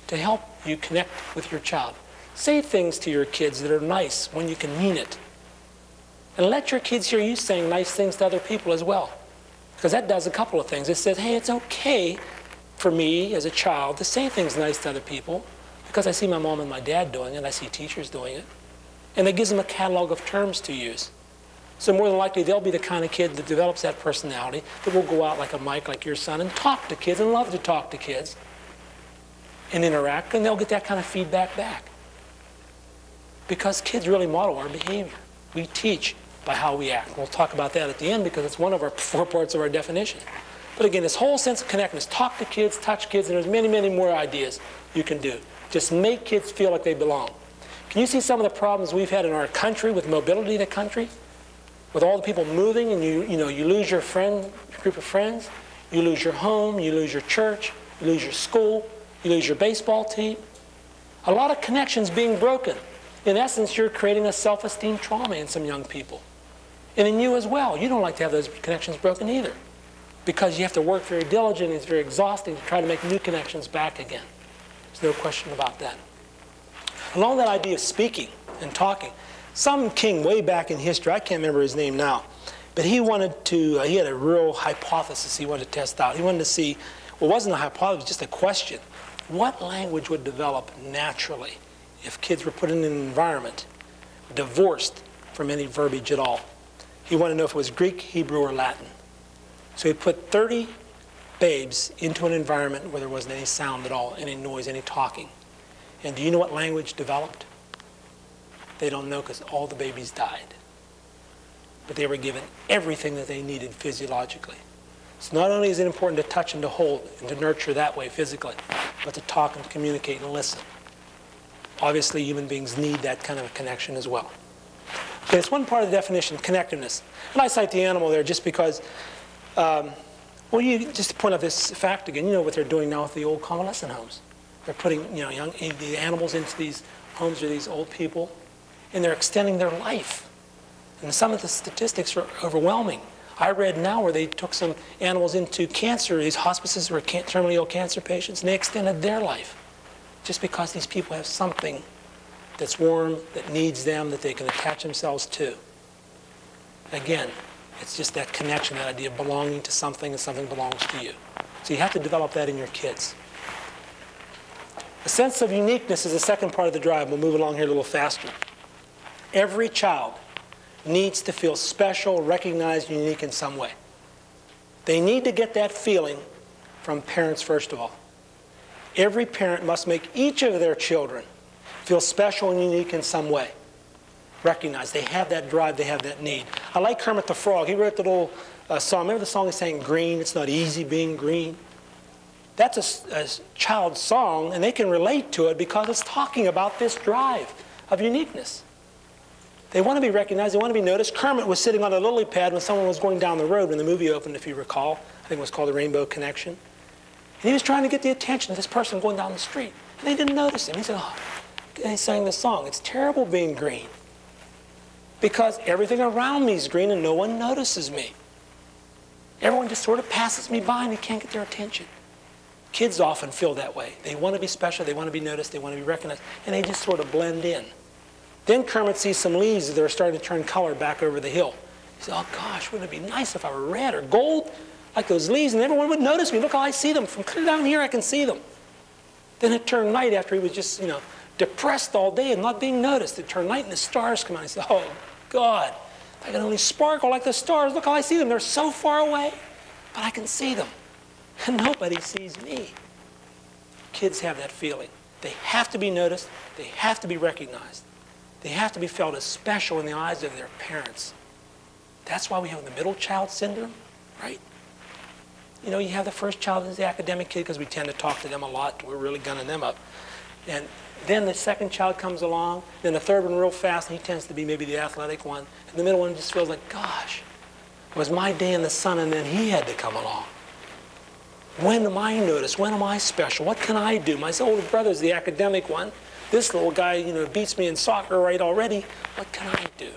A: to help you connect with your child. Say things to your kids that are nice when you can mean it. And let your kids hear you saying nice things to other people as well. Because that does a couple of things. It says, hey, it's okay for me as a child to say things nice to other people because I see my mom and my dad doing it, I see teachers doing it. And it gives them a catalog of terms to use. So more than likely, they'll be the kind of kid that develops that personality that will go out like a Mike, like your son, and talk to kids and love to talk to kids and interact, and they'll get that kind of feedback back. Because kids really model our behavior. We teach by how we act. We'll talk about that at the end because it's one of our 4 parts of our definition. But again, this whole sense of connectedness, talk to kids, touch kids, and there's many, many more ideas you can do. Just make kids feel like they belong. Can you see some of the problems we've had in our country with mobility in the country? With all the people moving, and you lose your group of friends, you lose your home, you lose your church, you lose your school, you lose your baseball team. A lot of connections being broken. In essence, you're creating a self-esteem trauma in some young people. And in you as well. You don't like to have those connections broken either. Because you have to work very diligently, it's very exhausting to try to make new connections back again. There's no question about that. Along that idea of speaking and talking, some king way back in history, I can't remember his name now, but he wanted to, he had a real hypothesis he wanted to test out. He wanted to see, well, it wasn't a hypothesis, it was just a question. What language would develop naturally if kids were put in an environment divorced from any verbiage at all? He wanted to know if it was Greek, Hebrew, or Latin. So he put 30 babes into an environment where there wasn't any sound at all, any noise, any talking. And do you know what language developed? They don't know because all the babies died. But they were given everything that they needed physiologically. So not only is it important to touch and to hold and to nurture that way physically, but to talk and communicate and listen. Obviously, human beings need that kind of a connection as well. Okay, it's one part of the definition, connectiveness. And I cite the animal there just because, just to point out this fact again, you know what they're doing now with the old convalescent homes. They're putting the animals into these homes or these old people, and they're extending their life. And some of the statistics are overwhelming. I read now where they took some animals into cancer, these hospices were terminally ill cancer patients, and they extended their life just because these people have something that's warm, that needs them, that they can attach themselves to. Again, it's just that connection, that idea of belonging to something and something belongs to you. So you have to develop that in your kids. A sense of uniqueness is the second part of the drive. We'll move along here a little faster. Every child needs to feel special, recognized, unique in some way. They need to get that feeling from parents first of all. Every parent must make each of their children feel special and unique in some way. Recognize they have that drive, they have that need. I like Kermit the Frog. He wrote the little song. Remember the song he sang, Green? It's not easy being green. That's a child's song, and they can relate to it because it's talking about this drive of uniqueness. They want to be recognized. They want to be noticed. Kermit was sitting on a lily pad when someone was going down the road when the movie opened, if you recall. I think it was called The Rainbow Connection. And he was trying to get the attention of this person going down the street. And they didn't notice him. He said, oh, and he sang this song. It's terrible being green because everything around me is green and no one notices me. Everyone just sort of passes me by and they can't get their attention. Kids often feel that way. They want to be special, they want to be noticed, they want to be recognized, and they just sort of blend in. Then Kermit sees some leaves that are starting to turn color back over the hill. He says, oh gosh, wouldn't it be nice if I were red or gold like those leaves and everyone would notice me. Look how I see them. From clear down here I can see them. Then it turned night after he was just, depressed all day and not being noticed. It turned night and the stars come out. He said, oh God, if I could only sparkle like the stars. Look how I see them. They're so far away, but I can see them. And nobody sees me. Kids have that feeling. They have to be noticed. They have to be recognized. They have to be felt as special in the eyes of their parents. That's why we have the middle child syndrome, right? You have the first child is the academic kid because we tend to talk to them a lot. We're really gunning them up. And then the second child comes along. Then the third one real fast, and he tends to be maybe the athletic one. And the middle one just feels like, gosh, it was my day in the sun, and then he had to come along. When am I noticed? When am I special? What can I do? My older brother's the academic one. This little guy, beats me in soccer right already. What can I do?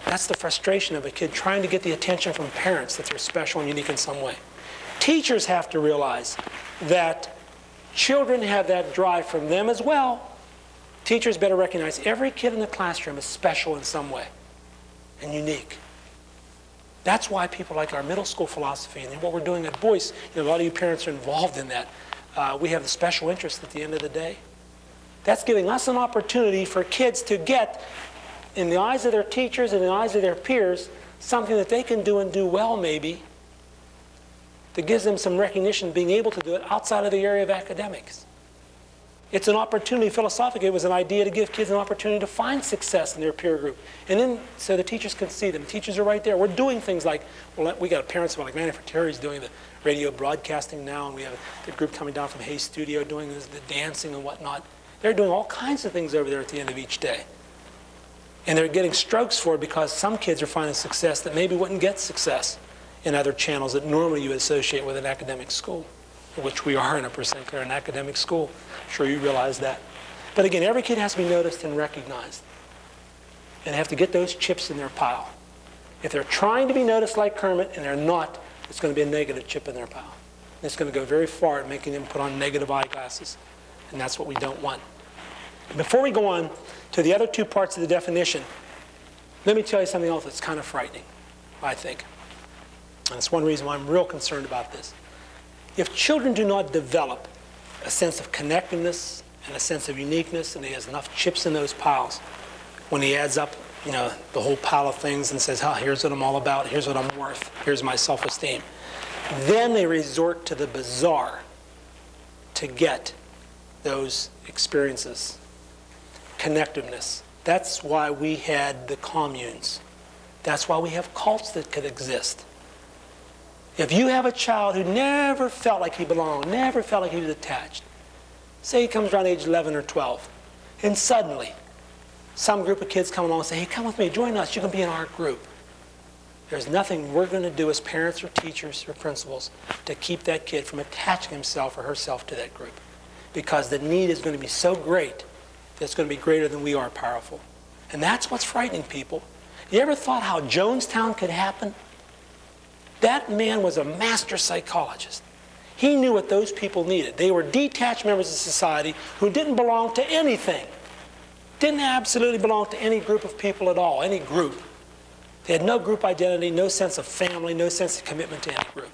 A: That's the frustration of a kid trying to get the attention from parents that they're special and unique in some way. Teachers have to realize that children have that drive from them as well. Teachers better recognize every kid in the classroom is special in some way and unique. That's why people like our middle school philosophy and what we're doing at Boyce, a lot of you parents are involved in that. We have the special interest at the end of the day. That's giving us an opportunity for kids to get, in the eyes of their teachers and in the eyes of their peers, something that they can do and do well maybe, that gives them some recognition being able to do it outside of the area of academics. It's an opportunity, philosophically, it was an idea to give kids an opportunity to find success in their peer group. And then, so the teachers can see them. Teachers are right there. We're doing things like, well, we got parents like Manny Terry's doing the radio broadcasting now, and we have the group coming down from Hayes Studio doing the dancing and whatnot. They're doing all kinds of things over there at the end of each day. And they're getting strokes for it because some kids are finding success that maybe wouldn't get success in other channels that normally you would associate with an academic school, which we are in a St. Clair, an academic school. I'm sure you realize that. But again, every kid has to be noticed and recognized. And they have to get those chips in their pile. If they're trying to be noticed like Kermit and they're not, it's going to be a negative chip in their pile. And it's going to go very far at making them put on negative eyeglasses. And that's what we don't want. Before we go on to the other two parts of the definition, let me tell you something else that's kind of frightening, I think. And it's one reason why I'm real concerned about this. If children do not develop a sense of connectedness and a sense of uniqueness, and he has enough chips in those piles, when he adds up, the whole pile of things and says, here's what I'm all about, here's what I'm worth, here's my self-esteem, then they resort to the bizarre to get those experiences. Connectiveness. That's why we had the communes. That's why we have cults that could exist. If you have a child who never felt like he belonged, never felt like he was attached, say he comes around age 11 or 12, and suddenly some group of kids come along and say, hey, come with me, join us, you can be in our group. There's nothing we're going to do as parents or teachers or principals to keep that kid from attaching himself or herself to that group. Because the need is going to be so great that it's going to be greater than we are powerful. And that's what's frightening people. You ever thought how Jonestown could happen That man was a master psychologist. He knew what those people needed. They were detached members of society who didn't belong to anything. Didn't absolutely belong to any group of people at all, any group. They had no group identity, no sense of family, no sense of commitment to any group.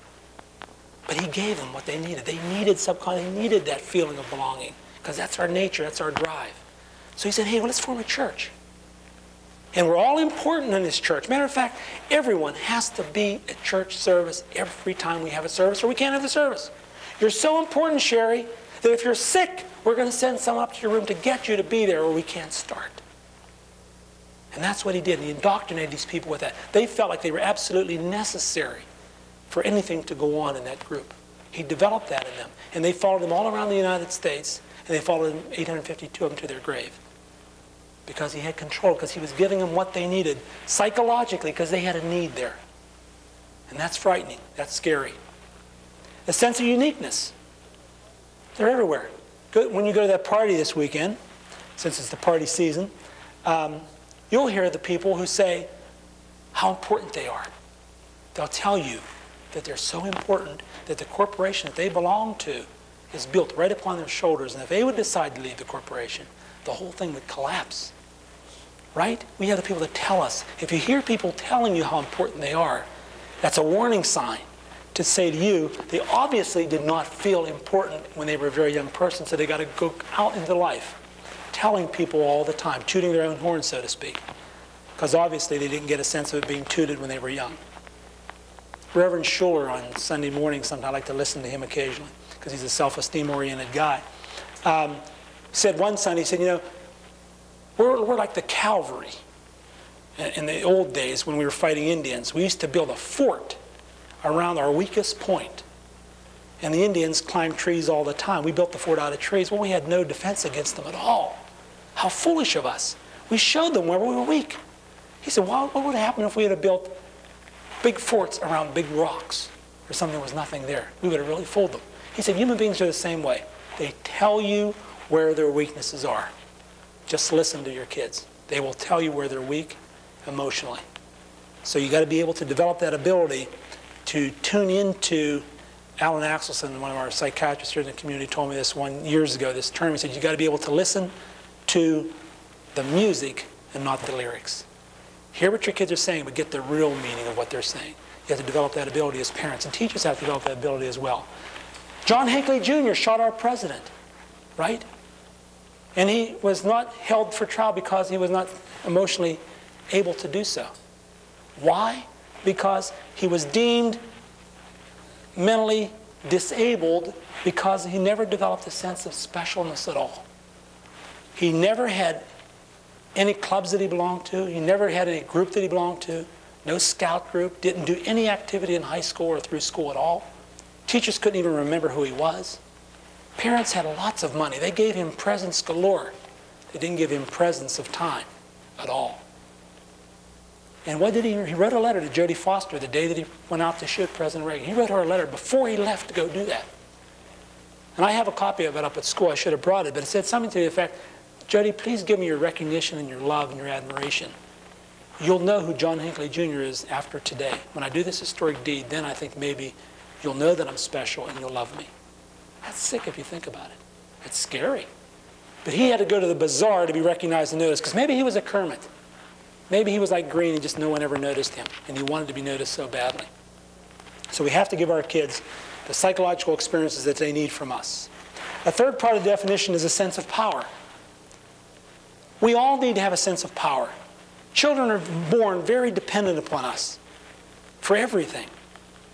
A: But he gave them what they needed. They needed they needed that feeling of belonging, because that's our nature, that's our drive. So he said, hey, well, let's form a church. And we're all important in this church. Matter of fact, everyone has to be at church service every time we have a service, or we can't have the service. You're so important, Sherry, that if you're sick, we're going to send someone up to your room to get you to be there, or we can't start. And that's what he did. He indoctrinated these people with that. They felt like they were absolutely necessary for anything to go on in that group. He developed that in them. And they followed him all around the United States, and they followed him, 852 of them, to their grave. Because he had control, because he was giving them what they needed psychologically, because they had a need there. And that's frightening. That's scary. A sense of uniqueness. They're everywhere. When you go to that party this weekend, since it's the party season, you'll hear the people who say how important they are. They'll tell you that they're so important that the corporation that they belong to is built right upon their shoulders. And if they would decide to leave the corporation, the whole thing would collapse. Right? We have the people that tell us. If you hear people telling you how important they are, that's a warning sign to say to you, they obviously did not feel important when they were a very young person, so they got to go out into life telling people all the time, tooting their own horn, so to speak, because obviously they didn't get a sense of it being tooted when they were young. Reverend Schuller on Sunday morning, sometimes I like to listen to him occasionally because he's a self-esteem oriented guy, said one Sunday, he said, you know, we're like the cavalry. In the old days when we were fighting Indians, we used to build a fort around our weakest point. And the Indians climbed trees all the time. We built the fort out of trees. Well, we had no defense against them at all. How foolish of us. We showed them where we were weak. He said, well, what would happen if we had built big forts around big rocks or something that was nothing there? We would have really fooled them. He said, human beings are the same way. They tell you where their weaknesses are. Just listen to your kids. They will tell you where they're weak emotionally. So you got to be able to develop that ability to tune into. Alan Axelson, one of our psychiatrists here in the community, told me this years ago, this term. He said, you got to be able to listen to the music and not the lyrics. Hear what your kids are saying, but get the real meaning of what they're saying. You have to develop that ability as parents, and teachers have to develop that ability as well. John Hinckley Jr. shot our president, right? And he was not held for trial because he was not emotionally able to do so. Why? Because he was deemed mentally disabled because he never developed a sense of specialness at all. He never had any clubs that he belonged to. He never had any group that he belonged to. No scout group. Didn't do any activity in high school or through school at all. Teachers couldn't even remember who he was. Parents had lots of money. They gave him presents galore. They didn't give him presents of time at all. And what did he wrote a letter to Jodie Foster the day that he went out to shoot President Reagan. He wrote her a letter before he left to go do that. And I have a copy of it up at school. I should have brought it, but it said something to the effect, Jodie, please give me your recognition and your love and your admiration. You'll know who John Hinckley Jr. is after today. When I do this historic deed, then I think maybe you'll know that I'm special and you'll love me. That's sick if you think about it. It's scary. But he had to go to the bazaar to be recognized and noticed, because maybe he was a Kermit. Maybe he was like Green and just no one ever noticed him, and he wanted to be noticed so badly. So we have to give our kids the psychological experiences that they need from us. A third part of the definition is a sense of power. We all need to have a sense of power. Children are born very dependent upon us for everything.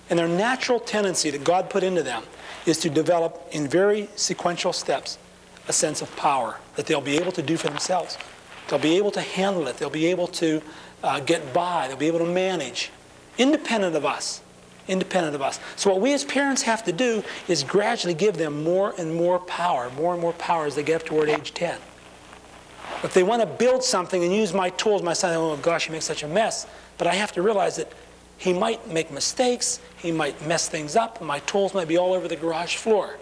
A: And their natural tendency that God put into them is to develop in very sequential steps a sense of power that they'll be able to do for themselves. They'll be able to handle it. They'll be able to get by. They'll be able to manage, independent of us. Independent of us. So what we as parents have to do is gradually give them more and more power as they get up toward age 10. If they want to build something and use my tools, my son, oh gosh, he makes such a mess. But I have to realize that he might make mistakes, he might mess things up, and my tools might be all over the garage floor.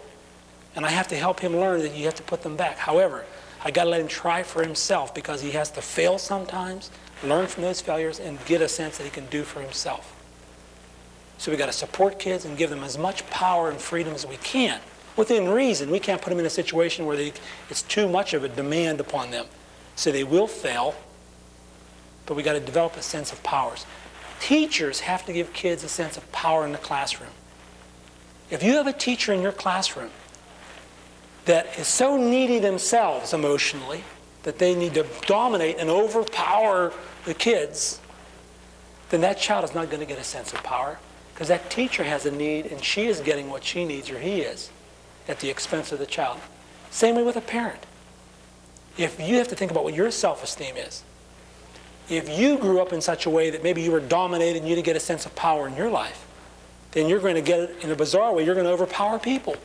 A: And I have to help him learn that you have to put them back. However, I got to let him try for himself, because he has to fail sometimes, learn from those failures, and get a sense that he can do for himself. So we've got to support kids and give them as much power and freedom as we can. Within reason, we can't put them in a situation where it's too much of a demand upon them. So they will fail, but we've got to develop a sense of powers. Teachers have to give kids a sense of power in the classroom. If you have a teacher in your classroom that is so needy themselves emotionally that they need to dominate and overpower the kids, then that child is not going to get a sense of power, because that teacher has a need and she is getting what she needs, or he is, at the expense of the child. Same way with a parent. If you have to think about what your self-esteem is. If you grew up in such a way that maybe you were dominated and you didn't get a sense of power in your life, then you're going to get it in a bizarre way. You're going to overpower people.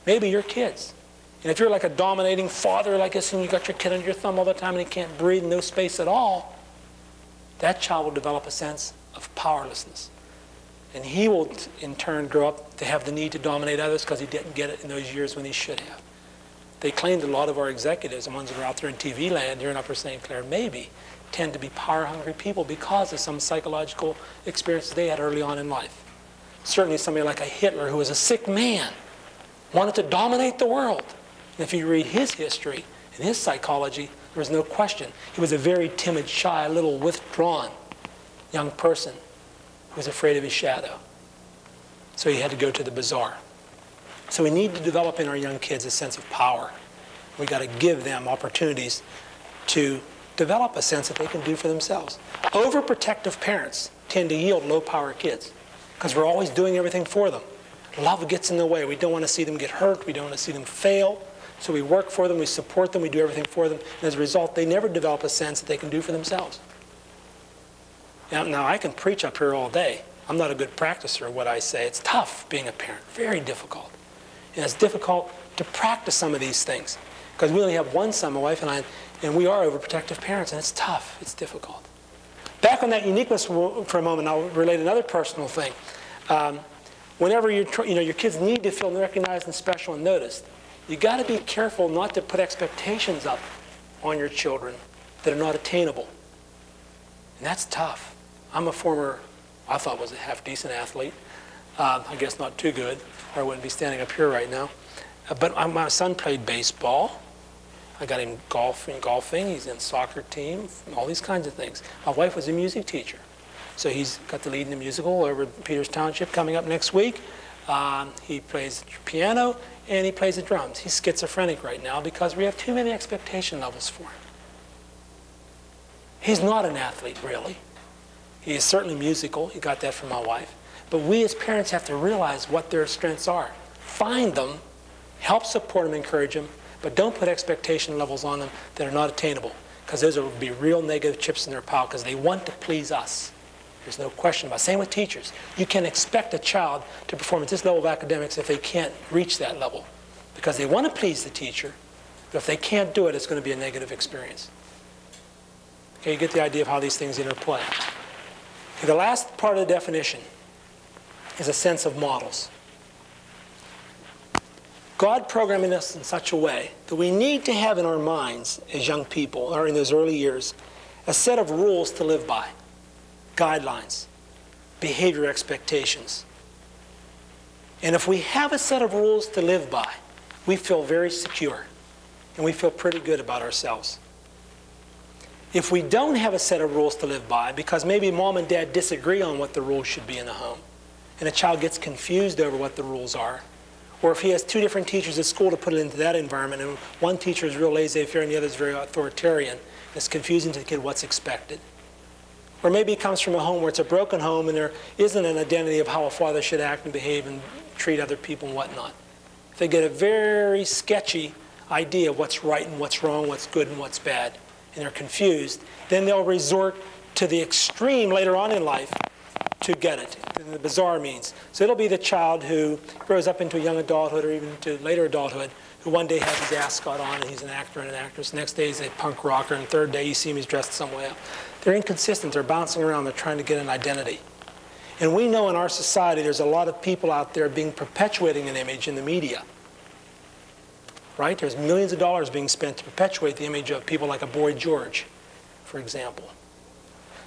A: Maybe your kids. And if you're like a dominating father like this and you got your kid under your thumb all the time and he can't breathe, no space at all, that child will develop a sense of powerlessness. And he will, in turn, grow up to have the need to dominate others because he didn't get it in those years when he should have. They claim that a lot of our executives, the ones that are out there in TV land here in Upper St. Clair, maybe, tend to be power-hungry people because of some psychological experiences they had early on in life. Certainly somebody like a Hitler, who was a sick man, wanted to dominate the world. And if you read his history and his psychology, there was no question. He was a very timid, shy, little withdrawn young person who was afraid of his shadow. So he had to go to the bazaar. So we need to develop in our young kids a sense of power. We've got to give them opportunities to develop a sense that they can do for themselves. Overprotective parents tend to yield low-power kids because we're always doing everything for them. Love gets in the way. We don't want to see them get hurt. We don't want to see them fail. So we work for them, we support them, we do everything for them. And as a result, they never develop a sense that they can do for themselves. Now I can preach up here all day. I'm not a good practicer of what I say. It's tough being a parent, very difficult. And it's difficult to practice some of these things because we only have one son, my wife and I, and we are overprotective parents, and it's tough, it's difficult. Back on that uniqueness for a moment, I'll relate another personal thing. Whenever your kids need to feel recognized and special and noticed, you got to be careful not to put expectations up on your children that are not attainable. And that's tough. I'm a former, I thought was a half-decent athlete. I guess not too good, or I wouldn't be standing up here right now. But my son played baseball. I got him golfing. He's in soccer team, all these kinds of things. My wife was a music teacher. So he's got the lead in the musical over at Peters Township coming up next week. He plays piano and he plays the drums. He's schizophrenic right now because we have too many expectation levels for him. He's not an athlete, really. He is certainly musical. He got that from my wife. But we as parents have to realize what their strengths are. Find them, help support them, encourage them, but don't put expectation levels on them that are not attainable, because those will be real negative chips in their pile because they want to please us. There's no question about it. Same with teachers. You can expect a child to perform at this level of academics if they can't reach that level because they want to please the teacher, but if they can't do it, it's going to be a negative experience. Okay, you get the idea of how these things interplay. Okay, the last part of the definition is a sense of models. God programming us in such a way that we need to have in our minds as young people, or in those early years, a set of rules to live by, guidelines, behavior expectations. And if we have a set of rules to live by, we feel very secure and we feel pretty good about ourselves. If we don't have a set of rules to live by, because maybe mom and dad disagree on what the rules should be in the home, and a child gets confused over what the rules are, or if he has two different teachers at school to put it into that environment, and one teacher is real laissez-faire and the other is very authoritarian, it's confusing to the kid what's expected. Or maybe he comes from a home where it's a broken home and there isn't an identity of how a father should act and behave and treat other people and whatnot. If they get a very sketchy idea of what's right and what's wrong, what's good and what's bad, and they're confused, then they'll resort to the extreme later on in life to get it, in the bizarre means. So it'll be the child who grows up into a young adulthood or even to later adulthood who one day has his ascot on and he's an actor and an actress. Next day he's a punk rocker, and third day you see him, he's dressed some way else. They're inconsistent, they're bouncing around, they're trying to get an identity. And we know in our society there's a lot of people out there perpetuating an image in the media. Right? There's millions of dollars being spent to perpetuate the image of people like a Boy George, for example.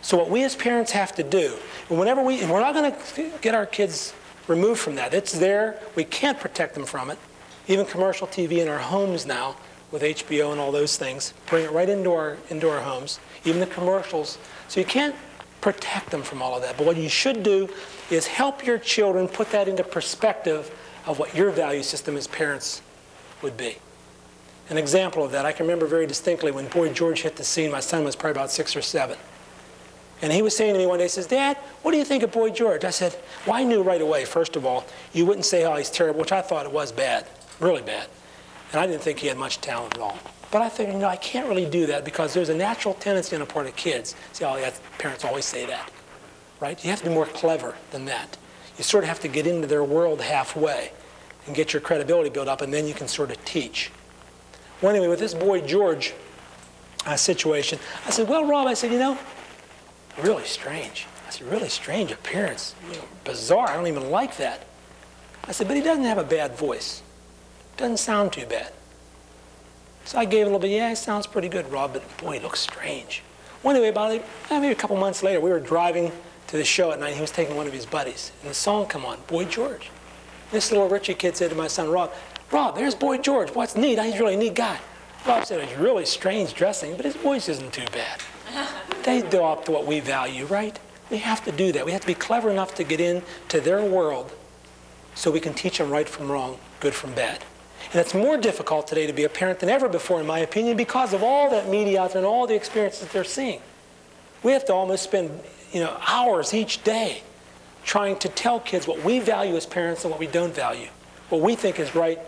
A: So what we as parents have to do, and we're not going to get our kids removed from that. It's there. We can't protect them from it. Even commercial TV in our homes now, with HBO and all those things, bring it right into our homes, even the commercials. So you can't protect them from all of that. But what you should do is help your children put that into perspective of what your value system as parents would be. An example of that, I can remember very distinctly when Boy George hit the scene. My son was probably about 6 or 7. And he was saying to me one day, he says, "Dad, what do you think of Boy George?" I said, well, I knew right away, first of all, you wouldn't say how he's terrible, which I thought it was bad, really bad. And I didn't think he had much talent at all. But I figured, I can't really do that because there's a natural tendency on the part of kids. See, oh, yeah, parents always say that, right? You have to be more clever than that. You sort of have to get into their world halfway and get your credibility built up, and then you can sort of teach. Well, anyway, with this Boy George situation, I said, well, Rob, I said, really strange. I said, really strange appearance. Bizarre. I don't even like that. I said, but he doesn't have a bad voice. Doesn't sound too bad. So I gave a little bit, yeah, it sounds pretty good, Rob, but boy, he looks strange. Well, anyway, about maybe a couple months later, we were driving to the show at night. He was taking one of his buddies, and the song come on, Boy George. This little Richie kid said to my son, Rob, there's Boy George. What's neat? He's really a neat guy. Rob said, it's really strange dressing, but his voice isn't too bad. They do up to what we value, right? We have to do that. We have to be clever enough to get into their world so we can teach them right from wrong, good from bad. And it's more difficult today to be a parent than ever before, in my opinion, because of all that media out there and all the experiences that they're seeing. We have to almost spend hours each day trying to tell kids what we value as parents and what we don't value, what we think is right,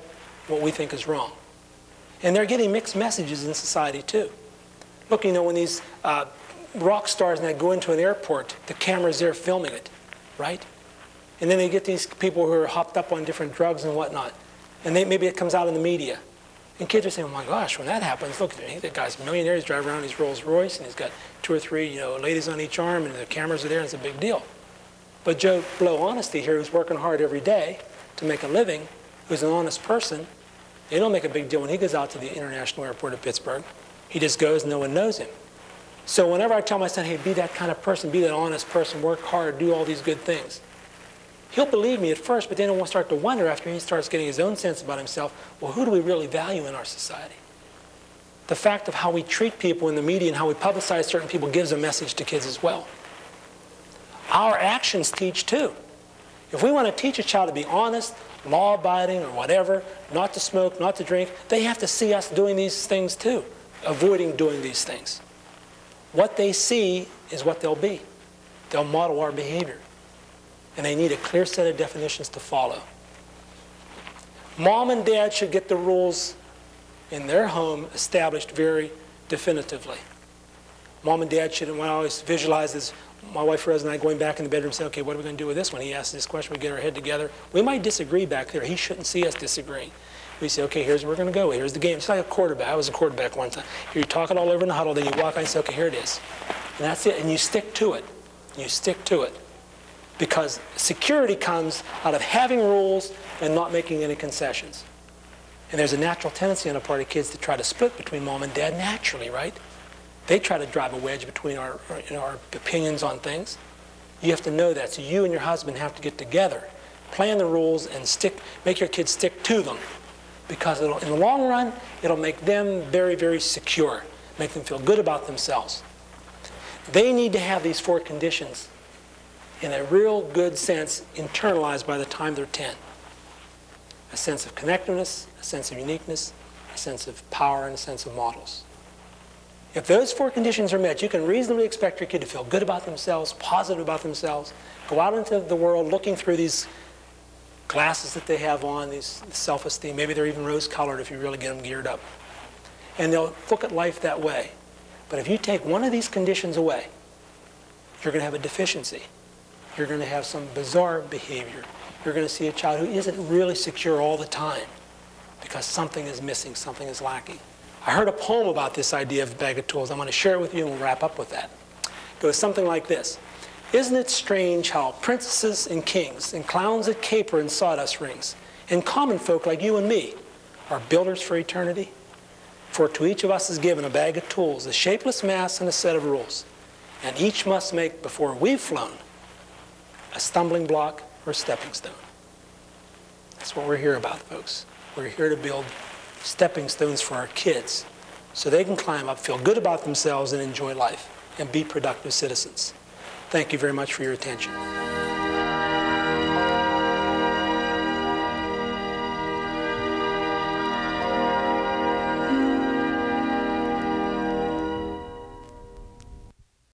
A: what we think is wrong. And they're getting mixed messages in society too. Look, when these rock stars and they go into an airport, the camera's there filming it, right? And then they get these people who are hopped up on different drugs and whatnot. And maybe it comes out in the media. And kids are saying, oh my gosh, when that happens, look, that guy's a millionaire, he's driving around in his Rolls Royce, and he's got 2 or 3 ladies on each arm, and the cameras are there, and it's a big deal. But Joe Blow Honesty here, who's working hard every day to make a living, who's an honest person, they don't make a big deal when he goes out to the International Airport of Pittsburgh. He just goes and no one knows him. So whenever I tell my son, hey, be that kind of person, be that honest person, work hard, do all these good things, he'll believe me at first, but then he'll start to wonder after he starts getting his own sense about himself, well, who do we really value in our society? The fact of how we treat people in the media and how we publicize certain people gives a message to kids as well. Our actions teach too. If we want to teach a child to be honest, law-abiding or whatever, not to smoke, not to drink, they have to see us doing these things too, avoiding doing these things. What they see is what they'll be. They'll model our behavior. And they need a clear set of definitions to follow. Mom and dad should get the rules in their home established very definitively. Mom and dad should, and what I always visualize is my wife Rose and I going back in the bedroom and say, okay, what are we going to do with this one? He asks this question, we get our head together. We might disagree back there. He shouldn't see us disagreeing. We say, okay, here's where we're going to go. Here's the game. It's like a quarterback. I was a quarterback one time. You're talking all over in the huddle, then you walk out and say, okay, here it is. And that's it. And you stick to it. You stick to it. Because security comes out of having rules and not making any concessions. And there's a natural tendency on the part of kids to try to split between mom and dad naturally, right? They try to drive a wedge between our opinions on things. You have to know that. So you and your husband have to get together, plan the rules, and make your kids stick to them. Because in the long run, it'll make them very, very secure, make them feel good about themselves. They need to have these 4 conditions in a real good sense internalized by the time they're 10. A sense of connectedness, a sense of uniqueness, a sense of power, and a sense of models. If those 4 conditions are met, you can reasonably expect your kid to feel good about themselves, positive about themselves, go out into the world looking through these glasses that they have on, these self-esteem. Maybe they're even rose-colored if you really get them geared up. And they'll look at life that way. But if you take one of these conditions away, you're going to have a deficiency. You're going to have some bizarre behavior. You're going to see a child who isn't really secure all the time because something is missing, something is lacking. I heard a poem about this idea of a bag of tools. I'm going to share it with you and we'll wrap up with that. It goes something like this. Isn't it strange how princesses and kings and clowns that caper in sawdust rings and common folk like you and me are builders for eternity? For to each of us is given a bag of tools, a shapeless mass and a set of rules. And each must make, before we've flown, a stumbling block or a stepping stone. That's what we're here about, folks. We're here to build stepping stones for our kids so they can climb up, feel good about themselves, and enjoy life, and be productive citizens. Thank you very much for your attention.